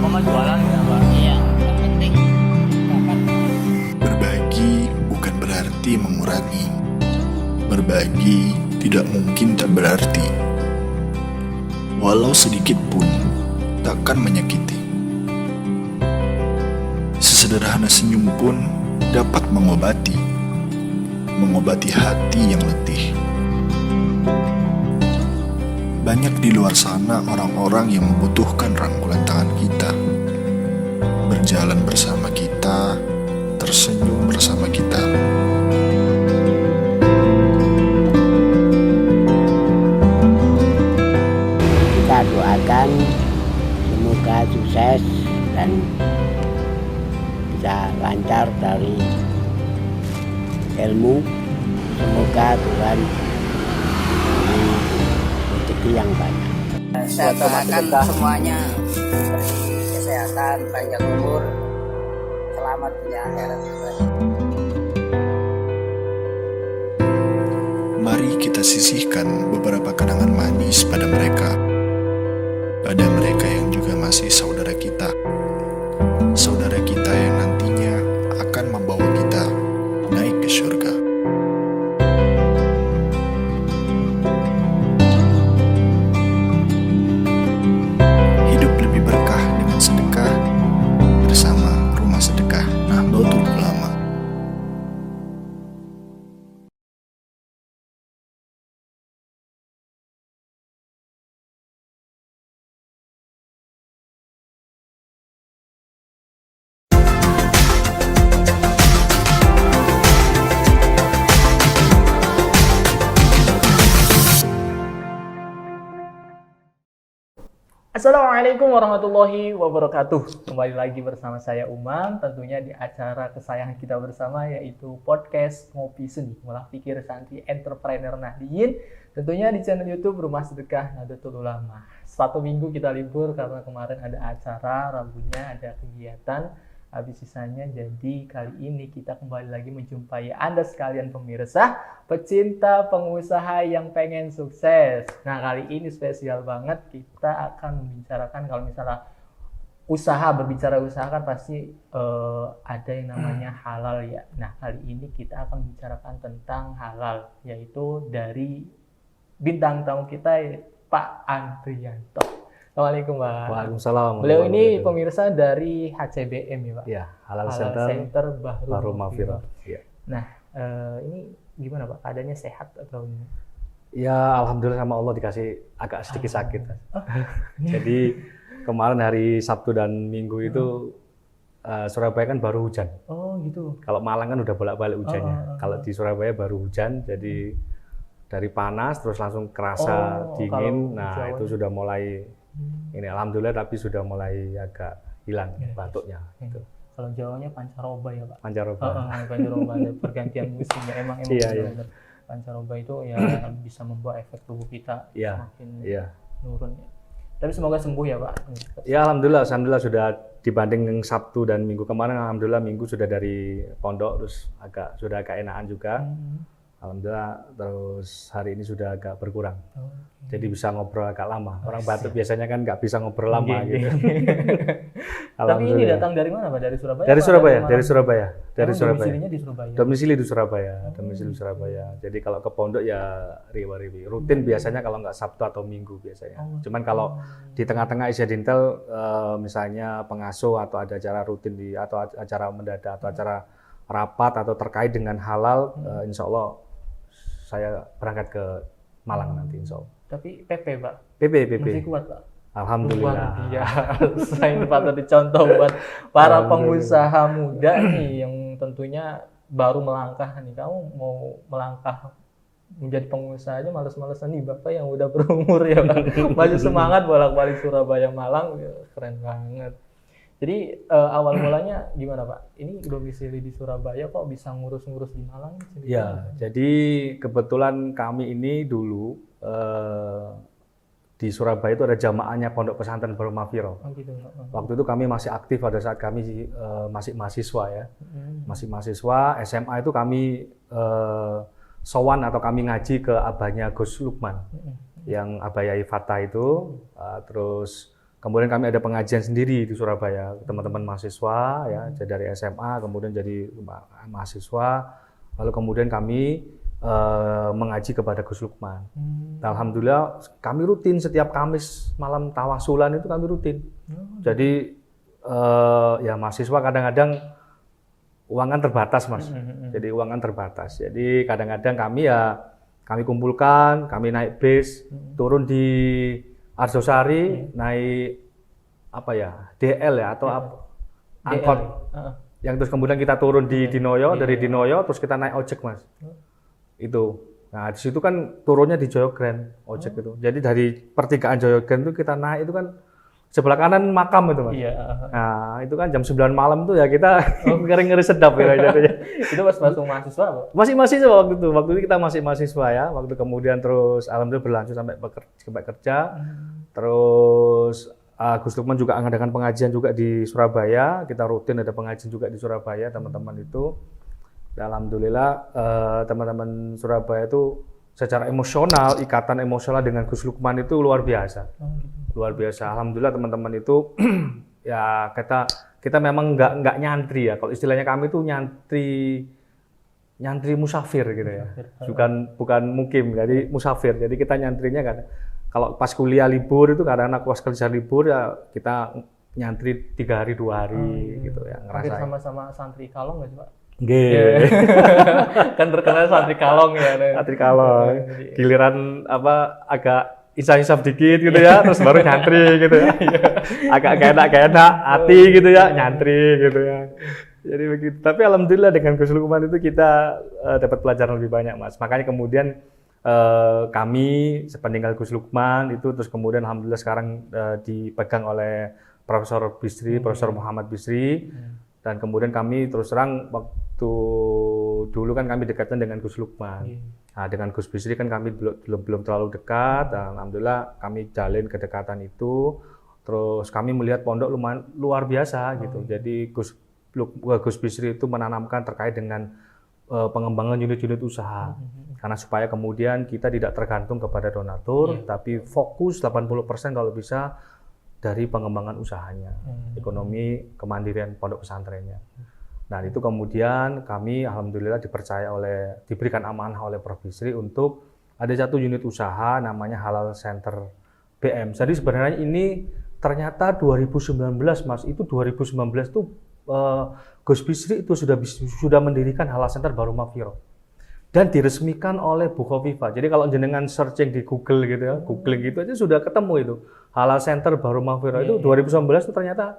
apa-apa mah jualan ya Pak. Iya, yang penting dapat. Berbagi bukan berarti mengurangi. Berbagi tidak mungkin tak berarti. Walau sedikit pun takkan menyakiti. Sesederhana senyum pun dapat mengobati hati yang letih. Banyak di luar sana orang-orang yang membutuhkan rangkulan tangan kita, berjalan bersama kita, tersenyum bersama kita. Kita doakan semoga sukses dan bisa lancar dari ilmu. Semoga Tuhan beri rezeki yang banyak. Saya doakan semuanya diberi kesehatan, panjang umur, selamat dunia akhirat. Mari kita sisihkan beberapa kenangan manis pada mereka yang juga masih saudara kita yang nantinya akan membawa kita naik ke surga. Hidup lebih berkah dengan sedekah bersama Rumah Sedekah Nahdlatul Ulama. Assalamualaikum warahmatullahi wabarakatuh. Kembali lagi bersama saya Umam, tentunya di acara kesayangan kita bersama yaitu podcast Ngopi Seni, Ngolah Pikir Santri Entrepreneur Nahdliyin. Tentunya di channel YouTube Rumah Sedekah Nahdlatul Ulama. Satu minggu kita libur karena kemarin ada acara, Rabunya ada kegiatan. Habis sisanya, jadi kali ini kita kembali lagi menjumpai Anda sekalian pemirsa, pecinta pengusaha yang pengen sukses. Nah, kali ini spesial banget, kita akan membicarakan kalau misalnya berbicara usaha kan pasti ada yang namanya halal ya. Nah, kali ini kita akan membicarakan tentang halal, yaitu dari bintang tamu kita Pak Andrianto. Assalamualaikum Pak. Waalaikumsalam. Beliau ini pemirsa dari HCBM ya Pak? Ya, Halal Center Bahru Mafiro. Ya. Nah, ini gimana Pak? Keadaannya sehat atau? Ya, alhamdulillah sama Allah dikasih agak sedikit sakit. Jadi kemarin hari Sabtu dan Minggu itu Surabaya kan baru hujan. Oh gitu. Kalau Malang kan udah bolak-balik hujannya. Kalau di Surabaya baru hujan, jadi dari panas terus langsung kerasa dingin. Nah, itu sudah mulai ini alhamdulillah, tapi sudah mulai agak hilang batuknya. Gitu. Kalau Jawanya pancaroba ya Pak? Pancaroba. Pancaroba ada pergantian musim ya, emang iya. Pancaroba itu ya bisa membawa efek tubuh kita semakin menurun ya. Tapi semoga sembuh ya Pak. Ya alhamdulillah sudah dibanding Sabtu dan Minggu kemarin, alhamdulillah Minggu sudah dari pondok terus sudah agak enakan juga. Alhamdulillah, terus hari ini sudah agak berkurang. Jadi bisa ngobrol agak lama. Orang batuk biasanya kan nggak bisa ngobrol lama gitu. Tapi ini datang dari mana Pak? Dari Surabaya? Dari Surabaya. Domisilinya di Surabaya? Domisili di Surabaya. Jadi kalau ke pondok ya riwa-riwi. Rutin biasanya kalau nggak Sabtu atau Minggu biasanya. Cuman kalau di tengah-tengah Isyadintel misalnya pengasuh atau ada acara rutin atau acara mendadak atau acara rapat atau terkait dengan halal, insya Allah saya berangkat ke Malang nanti insya Allah. Tapi PP Pak? PP. Masih kuat Pak? Alhamdulillah. Ini patut dicontoh buat para pengusaha muda nih yang tentunya baru melangkah nih. Kamu mau melangkah menjadi pengusaha aja males-malesan nih Bapak yang udah berumur ya Pak. Masih semangat bolak-balik Surabaya Malang, ya, keren banget. Jadi awal mulanya gimana Pak? Ini domisili di Surabaya kok bisa ngurus-ngurus di Malang? Ya, jadi kebetulan kami ini dulu di Surabaya itu ada jamaahnya Pondok Pesantren Bahru Mafiro. Oh, gitu. Waktu itu kami masih aktif pada saat kami masih mahasiswa ya. Masih mahasiswa, SMA itu kami sowan atau kami ngaji ke abahnya Gus Lukman. Yang Abah Yai Fatah itu, terus Kemudian kami ada pengajian sendiri di Surabaya, teman-teman mahasiswa ya, dari SMA kemudian jadi mahasiswa, lalu kemudian kami mengaji kepada Gus Lukman. Alhamdulillah kami rutin setiap Kamis malam tawasulan itu kami rutin. Jadi ya mahasiswa kadang-kadang uangan terbatas Mas. Jadi uangan terbatas. Jadi kadang-kadang kami kumpulkan, kami naik bis, turun di Arjosari, naik apa ya, DL ya atau angkot. Yang terus kemudian kita turun di Dinoyo, dari Dinoyo terus kita naik ojek Mas. Itu. Nah, di situ kan turunnya di Jayogran ojek itu. Jadi dari pertigaan Jayogran itu kita naik itu kan sebelah kanan makam itu Mas. Iya. Nah, itu kan jam 9 malam itu ya kita ngeri-ngeri sedap ya jadinya. Itu pas masuk mahasiswa apa? Masih mahasiswa waktu itu. Waktu itu kita masih mahasiswa ya. Waktu kemudian terus alhamdulillah berlanjut sampai kerja. Terus Gus Lukman juga mengadakan pengajian juga di Surabaya. Kita rutin ada pengajian juga di Surabaya teman-teman itu. Dan alhamdulillah teman-teman Surabaya itu secara emosional, ikatan emosional dengan Gus Lukman itu luar biasa. Luar biasa. Alhamdulillah teman-teman itu ya kita memang nggak nyantri ya. Kalau istilahnya kami itu nyantri musafir gitu ya. Bukan mukim, jadi musafir. Jadi kita nyantrinya kan kalau pas kuliah libur itu karena anak pas kerja libur ya kita nyantri 3 hari 2 hari gitu ya ngerasain. Sama-sama santri Kalong nggak sih Pak? Nggih. Kan terkenal santri Kalong ya. Santri Kalong. Giliran agak insaf dikit gitu ya, terus baru nyantri gitu ya. Agak enak hati gitu ya, nyantri gitu ya. Jadi begitu. Tapi alhamdulillah dengan Gus Lukman itu kita dapat pelajaran lebih banyak Mas. Makanya kemudian kami sepeninggal Gus Lukman itu terus kemudian alhamdulillah sekarang dipegang oleh Profesor Bisri, Profesor Muhammad Bisri. Dan kemudian kami terus terang waktu dulu kan kami dekatnya dengan Gus Lukman. Nah, dengan Gus Bisri kan kami belum terlalu dekat. Dan alhamdulillah kami jalin kedekatan itu. Terus kami melihat pondok lumayan luar biasa gitu. Jadi Gus Bisri itu menanamkan terkait dengan pengembangan unit-unit usaha. Karena supaya kemudian kita tidak tergantung kepada donatur, tapi fokus 80% kalau bisa dari pengembangan usahanya, ekonomi kemandirian pondok pesantrennya. Nah itu kemudian kami alhamdulillah diberikan amanah oleh Prof. Bisri untuk ada satu unit usaha namanya Halal Center BM. Jadi sebenarnya ini ternyata 2019 Mas, itu 2019 itu Gus Bisri itu sudah mendirikan Halal Center Baru Mafiro dan diresmikan oleh Bu Khofifah. Jadi kalau jenengan searching di Google gitu ya, googling gitu aja sudah ketemu itu Halal Center Baru Mafiro itu 2019 itu ternyata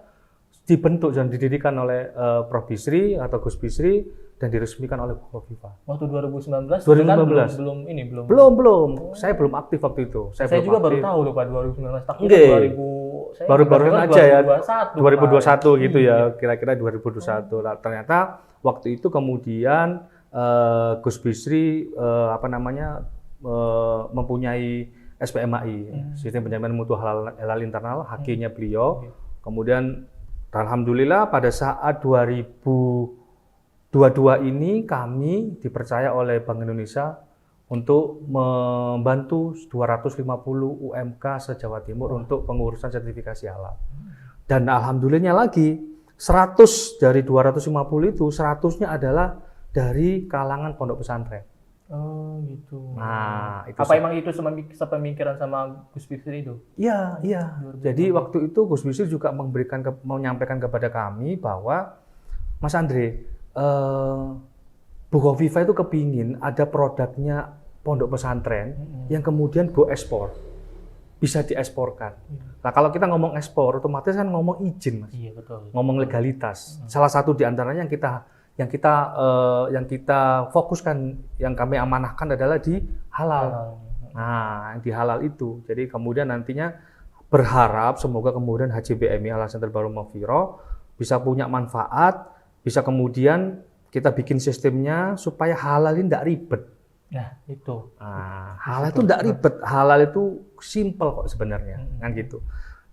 dibentuk dan didirikan oleh Prof. Bisri atau Gus Bisri dan diresmikan oleh Bu Khofifah. Waktu 2019 2019 belum. Saya belum aktif waktu itu. Saya juga baru tahu loh Pak 2019. Takutnya 2000 baru aja ya 2021 gitu ya, kira-kira 2021. Ternyata waktu itu kemudian Gus Bisri mempunyai SPMAI, Sistem Penjaminan Mutu Halal Internal, HQ-nya beliau. Kemudian alhamdulillah pada saat 2022 ini kami dipercaya oleh Bank Indonesia untuk membantu 250 UMK se-Jawa Timur untuk pengurusan sertifikasi halal. Dan alhamdulillahnya lagi 100 dari 250 itu 100-nya adalah dari kalangan pondok pesantren. Oh gitu. Nah, itu apa emang itu sepemikiran sama Gus Bisri itu? Iya. Jadi waktu itu Gus Bisri juga menyampaikan kepada kami bahwa Mas Andre, Bu Khofifah itu kepingin ada produknya pondok pesantren yang kemudian go ekspor, bisa dieksporkan. Nah kalau kita ngomong ekspor, otomatis kan ngomong izin Mas. Iya betul. Ngomong legalitas. Salah satu di antaranya yang kita fokuskan, yang kami amanahkan adalah di halal. Nah, di halal itu. Jadi kemudian nantinya berharap semoga kemudian HCBMI Halal Center Baru Mafiro bisa punya manfaat, bisa kemudian kita bikin sistemnya supaya halal ini tidak ribet. Nah, itu. Nah, halal itu tidak ribet, halal itu simple kok sebenarnya, kan gitu.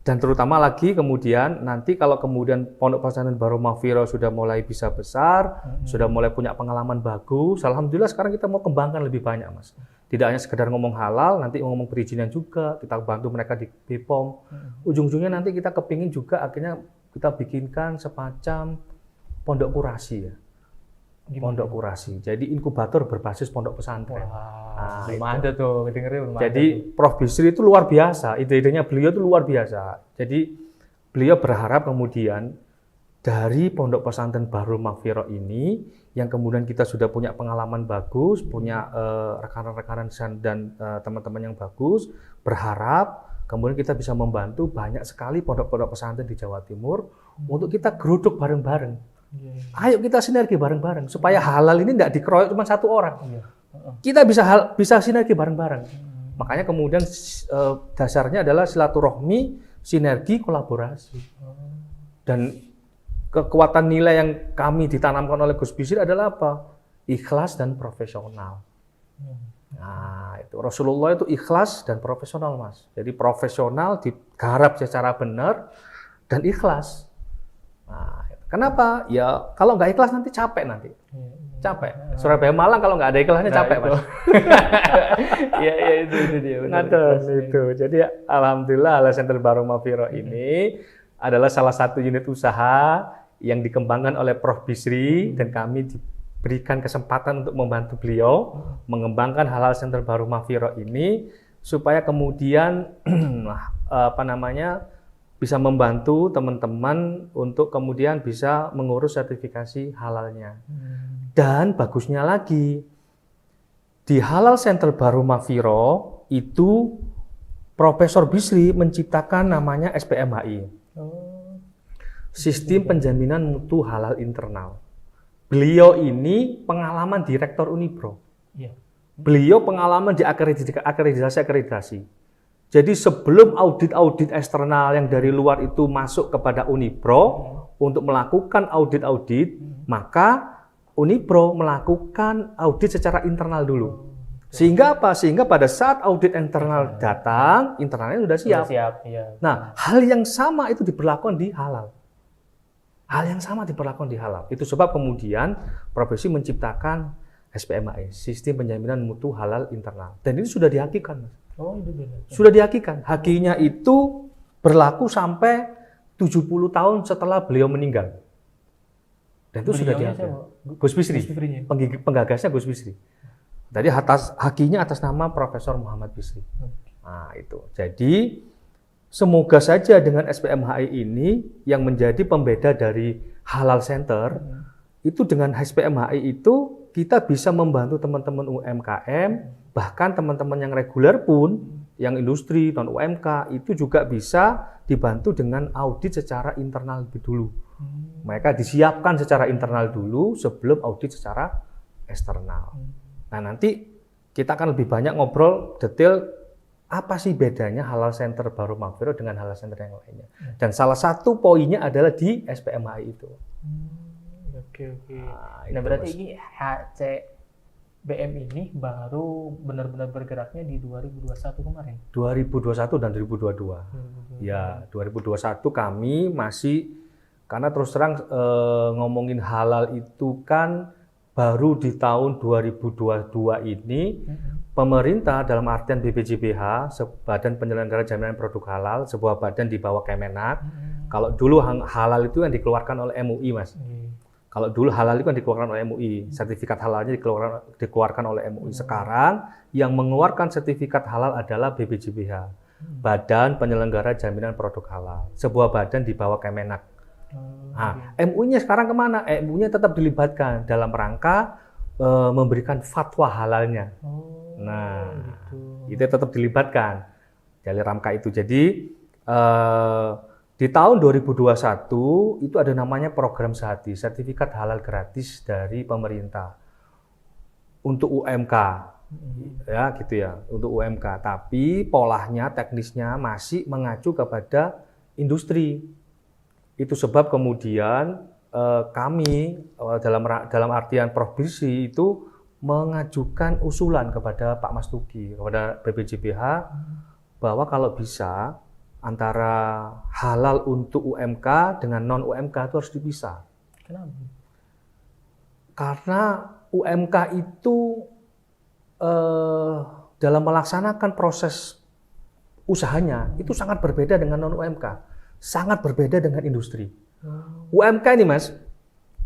Dan terutama lagi kemudian nanti kalau kemudian Pondok Pesantren Baru Mafiro sudah mulai bisa besar, sudah mulai punya pengalaman bagus, alhamdulillah sekarang kita mau kembangkan lebih banyak Mas. Tidak hanya sekedar ngomong halal, nanti ngomong perizinan juga, kita bantu mereka di BPOM. Ujung-ujungnya nanti kita kepingin juga akhirnya kita bikinkan semacam pondok kurasi ya. Pondok kurasi. Jadi inkubator berbasis pondok pesantren. Wah, belum ada tuh, dengerin belum Jadi ada tuh. Prof. Bisri itu luar biasa, ide-idenya beliau itu luar biasa. Jadi beliau berharap kemudian dari pondok pesantren Bahrul Maghfirah ini, yang kemudian kita sudah punya pengalaman bagus, punya rekan-rekan dan teman-teman yang bagus, berharap kemudian kita bisa membantu banyak sekali pondok-pondok pesantren di Jawa Timur untuk kita geruduk bareng-bareng. Ayo kita sinergi bareng-bareng supaya halal ini tidak dikeroyok cuma satu orang. Kita bisa sinergi bareng-bareng. Makanya kemudian dasarnya adalah silaturahmi, sinergi, kolaborasi. Dan kekuatan nilai yang kami ditanamkan oleh Gus Bisri adalah apa? Ikhlas dan profesional. Nah, itu Rasulullah itu ikhlas dan profesional, Mas. Jadi profesional digarap secara benar dan ikhlas. Nah, kenapa? Ya kalau nggak ikhlas nanti capek nanti. Capek. Surabaya Malang kalau nggak ada ikhlasnya capek, Mas. Iya, itu dia. Itu. Jadi alhamdulillah Halal Center Bahrul Maghfirah ini adalah salah satu unit usaha yang dikembangkan oleh Prof. Bisri dan kami diberikan kesempatan untuk membantu beliau mengembangkan Halal Center Bahrul Maghfirah ini supaya kemudian bisa membantu teman-teman untuk kemudian bisa mengurus sertifikasi halalnya. Dan bagusnya lagi, di Halal Center Bahrul Maghfirah itu Profesor Bisri menciptakan namanya SPMHI. Sistem Penjaminan Mutu Halal Internal. Beliau ini pengalaman Direktur Unibro. Beliau pengalaman di akreditasi. Jadi sebelum audit-audit eksternal yang dari luar itu masuk kepada Unibro untuk melakukan audit-audit, maka Unibro melakukan audit secara internal dulu. Sehingga apa? Sehingga pada saat audit internal datang, internalnya sudah siap. Nah, hal yang sama itu diberlakukan di halal. Itu sebab kemudian Profesi menciptakan SPMHI, Sistem Penjaminan Mutu Halal Internal. Dan ini sudah dihakikan, Mas. Sudah dihakikan. Hakinya itu berlaku sampai 70 tahun setelah beliau meninggal. Dan itu sudah dihakikan. Gus Bisri, penggagasnya Gus Bisri. Tadi hakinya atas nama Profesor Muhammad Bisri. Nah, itu. Jadi semoga saja dengan SPMHI ini yang menjadi pembeda dari Halal Center, itu dengan SPMHI itu kita bisa membantu teman-teman UMKM, bahkan teman-teman yang reguler pun, yang industri, non UMK, itu juga bisa dibantu dengan audit secara internal lebih dulu. Mereka disiapkan secara internal dulu sebelum audit secara eksternal. Nah, nanti kita akan lebih banyak ngobrol detail apa sih bedanya Halal Center Bahrul Maghfirah dengan Halal Center yang lainnya. Dan salah satu poinnya adalah di SPMHI itu. Oke. Nah, berarti ini HCBM ini baru benar-benar bergeraknya di 2021 kemarin? 2021 dan 2022. Ya, 2021 kami masih, karena terus terang ngomongin halal itu kan baru di tahun 2022 ini, pemerintah dalam artian BPJBH, Badan Penyelenggara Jaminan Produk Halal, sebuah badan di bawah Kemenak. Kalau dulu halal itu yang dikeluarkan oleh MUI, Mas. Kalau dulu halal itu kan dikeluarkan oleh MUI, sertifikat halalnya dikeluarkan oleh MUI. Sekarang yang mengeluarkan sertifikat halal adalah BPJBH, Badan Penyelenggara Jaminan Produk Halal, sebuah badan di bawah Kemenak. Nah, MUI-nya sekarang kemana? MUI-nya tetap dilibatkan dalam rangka memberikan fatwa halalnya. Nah, itu tetap dilibatkan dari rangka itu. Jadi di tahun 2021 itu ada namanya program Sehati, sertifikat halal gratis dari pemerintah untuk UMK, ya gitu ya, untuk UMK. Tapi polanya, teknisnya masih mengacu kepada industri. Itu sebab kemudian kami dalam artian Prof. Bisri itu mengajukan usulan kepada Pak Mas Tugi, kepada BPJBH, bahwa kalau bisa antara halal untuk UMK dengan non UMK itu harus dipisah. Kenapa? Karena UMK itu dalam melaksanakan proses usahanya itu sangat berbeda dengan non-UMK, sangat berbeda dengan industri. UMK ini Mas,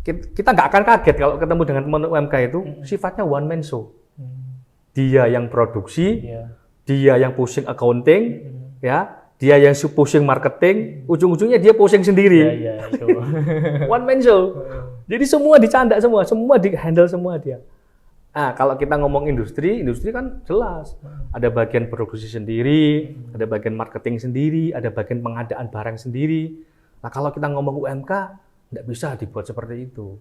kita nggak akan kaget kalau ketemu dengan teman UMK itu sifatnya one man show. Dia yang produksi, dia yang pusing accounting, ya, dia yang pusing marketing, ujung-ujungnya dia pusing sendiri. Itu. One man show. Jadi semua dicanda semua di handle semua dia. Nah, kalau kita ngomong industri kan jelas. Ada bagian produksi sendiri, ada bagian marketing sendiri, ada bagian pengadaan barang sendiri. Nah, kalau kita ngomong UMK, nggak bisa dibuat seperti itu.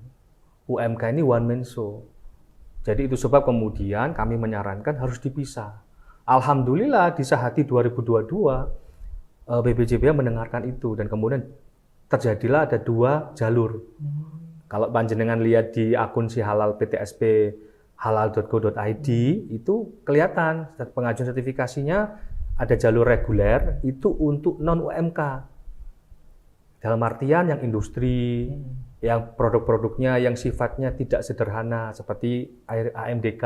UMK ini one man show. Jadi itu sebab kemudian kami menyarankan harus dipisah. Alhamdulillah di Sahati 2022, BPJBA mendengarkan itu dan kemudian terjadilah ada 2 jalur. Kalau panjenengan lihat di akun si halal PTSP halal.go.id itu kelihatan pengajuan sertifikasinya ada jalur reguler itu untuk non-UMK. Dalam artian yang industri, yang produk-produknya yang sifatnya tidak sederhana seperti AMDK.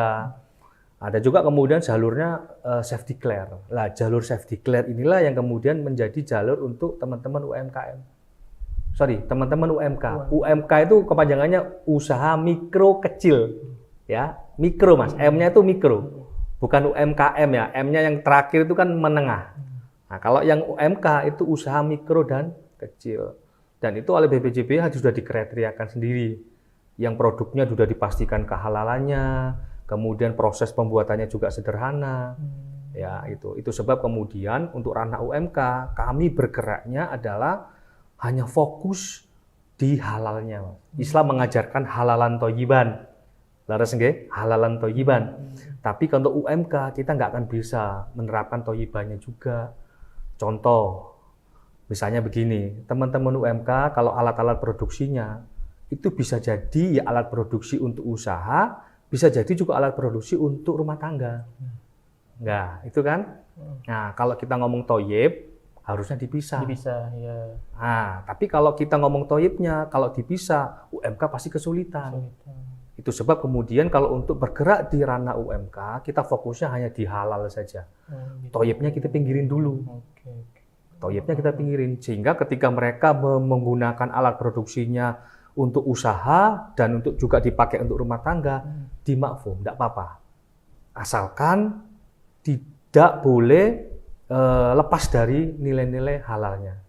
Ada juga kemudian jalurnya self declare. Lah jalur self declare inilah yang kemudian menjadi jalur untuk teman-teman UMKM. Teman-teman UMK. UMK itu kepanjangannya usaha mikro kecil. Ya, mikro Mas. M-nya itu mikro. Bukan UMKM ya. M-nya yang terakhir itu kan menengah. Nah, kalau yang UMK itu usaha mikro dan kecil. Dan itu oleh BPJBH sudah dikriteriakan sendiri. Yang produknya sudah dipastikan kehalalannya, kemudian proses pembuatannya juga sederhana. Ya, itu sebab kemudian untuk ranah UMK kami bergeraknya adalah hanya fokus di halalnya. Islam mengajarkan halalan thayyiban. Laras nggih, halalan thayyiban. Tapi kalau UMK kita nggak akan bisa menerapkan thayyibannya juga. Contoh, misalnya begini, teman-teman UMK kalau alat-alat produksinya itu bisa jadi ya alat produksi untuk usaha, bisa jadi juga alat produksi untuk rumah tangga. Enggak, itu kan? Nah, kalau kita ngomong thayyib harusnya dipisah. Ya. Nah, tapi kalau kita ngomong thayyibnya, kalau dipisah, UMK pasti kesulitan. Itu sebab kemudian kalau untuk bergerak di ranah UMK, kita fokusnya hanya di halal saja. Thayyibnya kita pinggirin dulu. Thayyibnya kita pinggirin. Sehingga ketika mereka menggunakan alat produksinya untuk usaha dan untuk juga dipakai untuk rumah tangga, dimakfum, tidak apa-apa. Asalkan tidak boleh lepas dari nilai-nilai halalnya.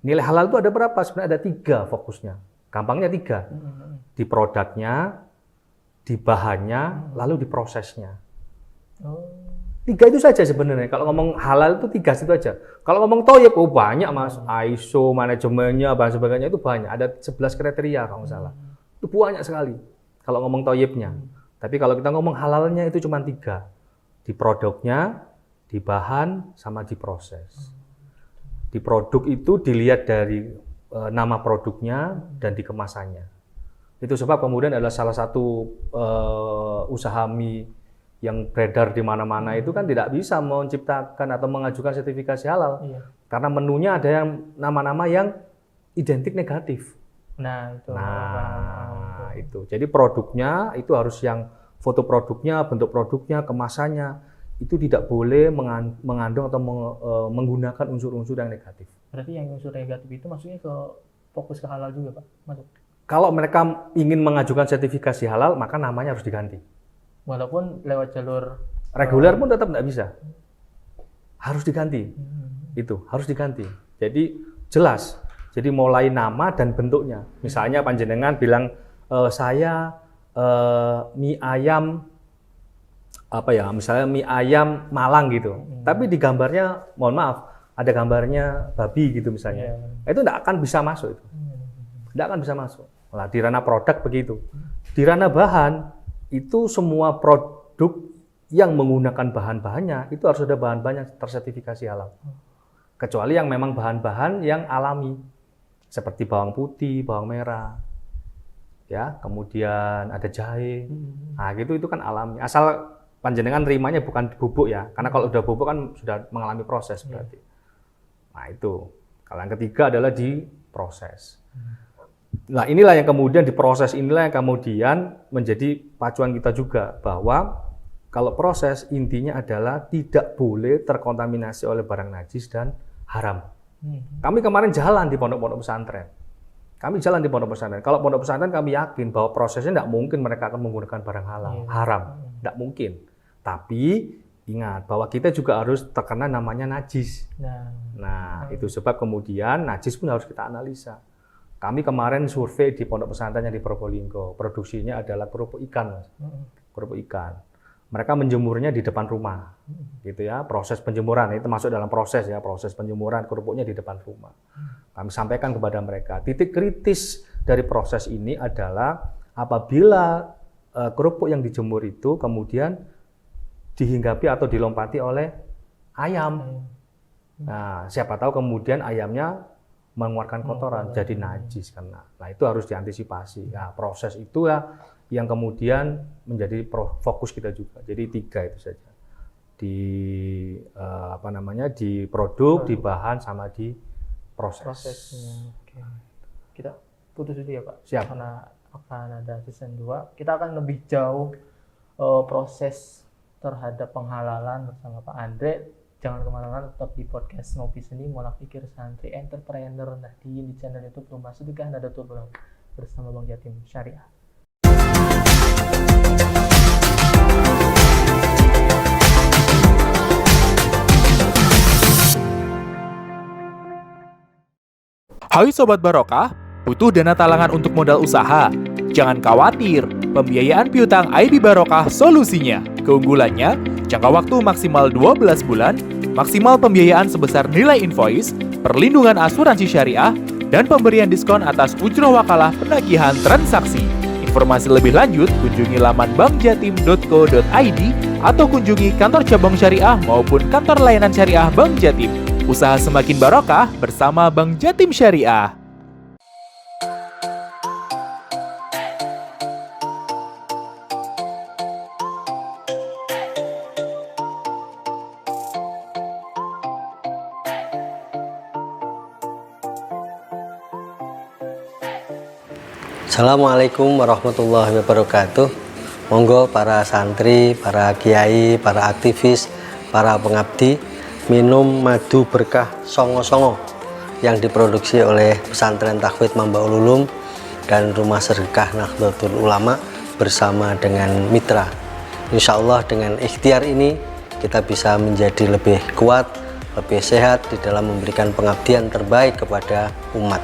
Nilai halal itu ada berapa? Sebenarnya ada 3 fokusnya. Gampangnya 3. Di produknya, di bahannya, lalu di prosesnya. 3 itu saja sebenarnya. Kalau ngomong halal itu 3 situ aja. Kalau ngomong thayyib, banyak Mas. ISO, manajemennya, bahan sebagainya itu banyak. Ada 11 kriteria kalau nggak salah. Itu banyak sekali kalau ngomong thayyibnya. Tapi kalau kita ngomong halalnya itu cuma 3. Di produknya, di bahan, sama di proses. Di produk itu dilihat dari nama produknya dan di kemasannya. Itu sebab kemudian adalah salah satu usaha mie yang beredar di mana-mana itu kan tidak bisa menciptakan atau mengajukan sertifikasi halal. Karena menunya ada yang nama-nama yang identik negatif. Itu. Jadi produknya itu harus yang foto produknya, bentuk produknya, kemasannya itu tidak boleh mengandung atau menggunakan unsur-unsur yang negatif. Berarti yang unsur negatif itu maksudnya ke fokus ke halal juga, Pak? Masuk. Kalau mereka ingin mengajukan sertifikasi halal, maka namanya harus diganti. Walaupun lewat jalur reguler pun tetap tidak bisa. Harus diganti. Itu, harus diganti. Jadi jelas. Jadi mulai nama dan bentuknya. Misalnya panjenengan bilang, saya mie ayam misalnya mie ayam Malang gitu. Tapi di gambarnya, mohon maaf, ada gambarnya babi gitu misalnya. Itu tidak akan bisa masuk itu. Tidak akan bisa masuk. Nah, di ranah produk begitu. Di ranah bahan, itu semua produk yang menggunakan bahan-bahannya, itu harus ada bahan-bahan yang tersertifikasi halal. Kecuali yang memang bahan-bahan yang alami. Seperti bawang putih, bawang merah. Ya, kemudian ada jahe. Nah, gitu itu kan alami. Asal panjenengan terimanya bukan bubuk ya. Karena kalau udah bubuk kan sudah mengalami proses berarti. Nah, itu. Kalau yang ketiga adalah di proses. Nah, inilah yang kemudian diproses, inilah yang kemudian menjadi pacuan kita juga bahwa kalau proses intinya adalah tidak boleh terkontaminasi oleh barang najis dan haram. Kami kemarin jalan di pondok-pondok pesantren. Kalau pondok pesantren kami yakin bahwa prosesnya tidak mungkin mereka akan menggunakan barang halal, haram, tidak mungkin. Tapi ingat bahwa kita juga harus terkena namanya najis. Nah, itu sebab kemudian najis pun harus kita analisa. Kami kemarin survei di pondok pesantren yang di Probolinggo, produksinya adalah kerupuk ikan, Mas. Kerupuk ikan. Mereka menjemurnya di depan rumah, gitu ya. Proses penjemuran itu masuk dalam proses ya, proses penjemuran kerupuknya di depan rumah. Kami sampaikan kepada mereka, titik kritis dari proses ini adalah apabila kerupuk yang dijemur itu kemudian dihinggapi atau dilompati oleh ayam. Nah, siapa tahu kemudian ayamnya mengeluarkan kotoran, jadi najis karena. Nah, itu harus diantisipasi. Nah, proses itu ya yang kemudian menjadi fokus kita juga. Jadi 3 itu saja. Di di produk, di bahan sama di prosesnya. Oke. Kita putus dulu ya, Pak. Siap. Karena akan ada season 2. Kita akan lebih jauh proses terhadap penghalalan bersama Pak Andre. Jangan kemana-mana, tetap di podcast Ngopi Seni, Mola Pikir Santri Entrepreneur Nahdien di channel YouTube Rumah Sedekah Nahdlatul Ulama bersama Bang Jatim Syariah. Hai Sobat Barokah, butuh dana talangan untuk modal usaha? Jangan khawatir, pembiayaan piutang IB Barokah solusinya. Keunggulannya, jangka waktu maksimal 12 bulan, maksimal pembiayaan sebesar nilai invoice, perlindungan asuransi syariah, dan pemberian diskon atas ujroh wakalah penagihan transaksi. Informasi lebih lanjut, kunjungi laman bankjatim.co.id atau kunjungi kantor cabang syariah maupun kantor layanan syariah Bank Jatim. Usaha semakin barokah bersama Bank Jatim Syariah. Assalamualaikum warahmatullahi wabarakatuh. Monggo para santri, para kiai, para aktivis, para pengabdi minum madu berkah songo-songo yang diproduksi oleh Pesantren Tahfidz Mambaul Ulum dan Rumah Sedekah Nahdlatul Ulama bersama dengan mitra. Insya Allah dengan ikhtiar ini kita bisa menjadi lebih kuat, lebih sehat di dalam memberikan pengabdian terbaik kepada umat.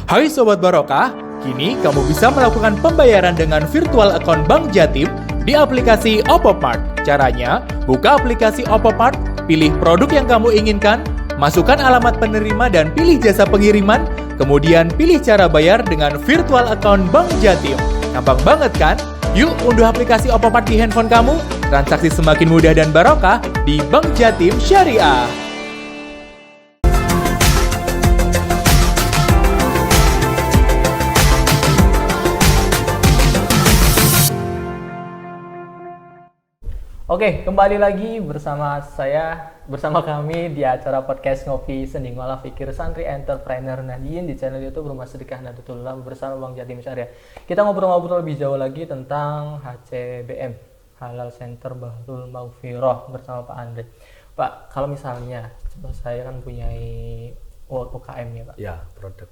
Hai Sobat Barokah, kini kamu bisa melakukan pembayaran dengan virtual account Bank Jatim di aplikasi Oppo Mart. Caranya, buka aplikasi Oppo Mart, pilih produk yang kamu inginkan, masukkan alamat penerima dan pilih jasa pengiriman, kemudian pilih cara bayar dengan virtual account Bank Jatim. Gampang banget kan? Yuk unduh aplikasi Oppo Mart di handphone kamu, transaksi semakin mudah dan barokah di Bank Jatim Syariah. Oke, kembali lagi bersama kami di acara podcast Ngopi Seni Ngolah Fikir Santri Entrepreneur Nahdien di channel YouTube Rumah Sedekah Nahdlatul Ulama bersama Bang Jatim Syariah. Kita ngobrol-ngobrol lebih jauh lagi tentang HCBM, Halal Center Bahrul Maghfirah bersama Pak Andre. Pak, kalau misalnya saya kan punya UKM ya Pak? Ya, produk.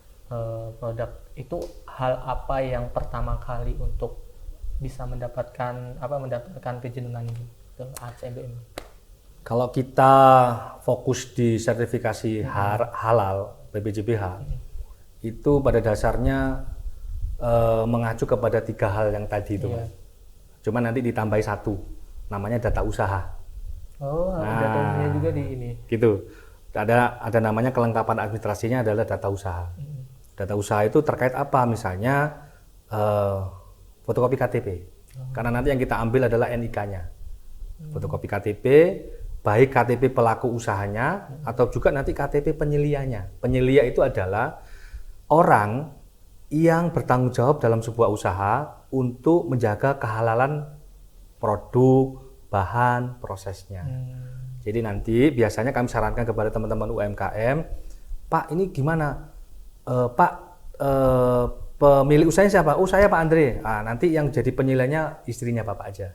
Produk itu hal apa yang pertama kali untuk bisa mendapatkan kejenengan ini? HCBM. Kalau kita fokus di sertifikasi halal BPJBH, itu pada dasarnya mengacu kepada 3 hal yang tadi itu, Mas. Cuma nanti ditambahi 1, namanya data usaha. Oh, datanya juga di ini. Gitu. Ada namanya kelengkapan administrasinya adalah data usaha. Data usaha itu terkait apa? Misalnya fotokopi KTP. Karena nanti yang kita ambil adalah NIK-nya. Fotokopi KTP, baik KTP pelaku usahanya atau juga nanti KTP penyelianya. Penyelia itu adalah orang yang bertanggung jawab dalam sebuah usaha untuk menjaga kehalalan produk, bahan, prosesnya. Jadi nanti biasanya kami sarankan kepada teman-teman UMKM Pak ini gimana? Pak pemilik usahanya siapa? Oh saya Pak Andre. Nanti yang jadi penyelianya istrinya Bapak aja.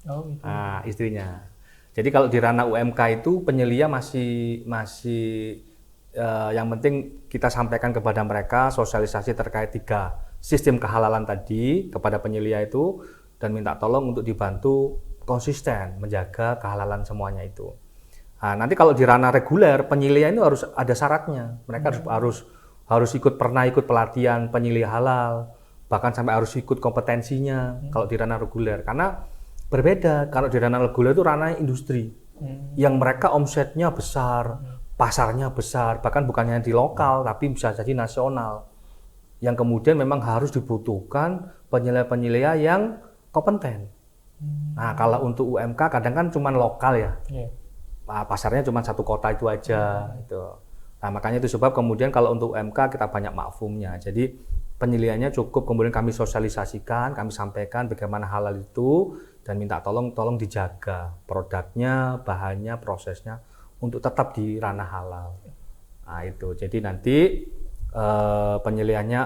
Oh gitu. Istrinya. Jadi kalau di ranah UMK itu penyelia masih yang penting kita sampaikan kepada mereka sosialisasi terkait 3 sistem kehalalan tadi kepada penyelia itu dan minta tolong untuk dibantu konsisten menjaga kehalalan semuanya itu. Nanti kalau di ranah reguler penyelia itu harus ada syaratnya. Mereka harus pernah ikut pelatihan penyelia halal, bahkan sampai harus ikut kompetensinya kalau di ranah reguler. Karena berbeda kalau di ranah reguler itu ranah industri yang mereka omsetnya besar, pasarnya besar, bahkan bukannya di lokal tapi bisa jadi nasional. Yang kemudian memang harus dibutuhkan penyelia-penyelia yang kompeten. Nah, kalau untuk UMK kadang kan cuma lokal ya. Pasarnya cuma satu kota itu aja gitu. Nah, makanya itu sebab kemudian kalau untuk UMK kita banyak makfumnya. Jadi penyeliannya cukup kemudian kami sosialisasikan, kami sampaikan bagaimana halal itu dan minta tolong dijaga produknya, bahannya, prosesnya untuk tetap di ranah halal. Nah, itu. Jadi nanti penyeliannya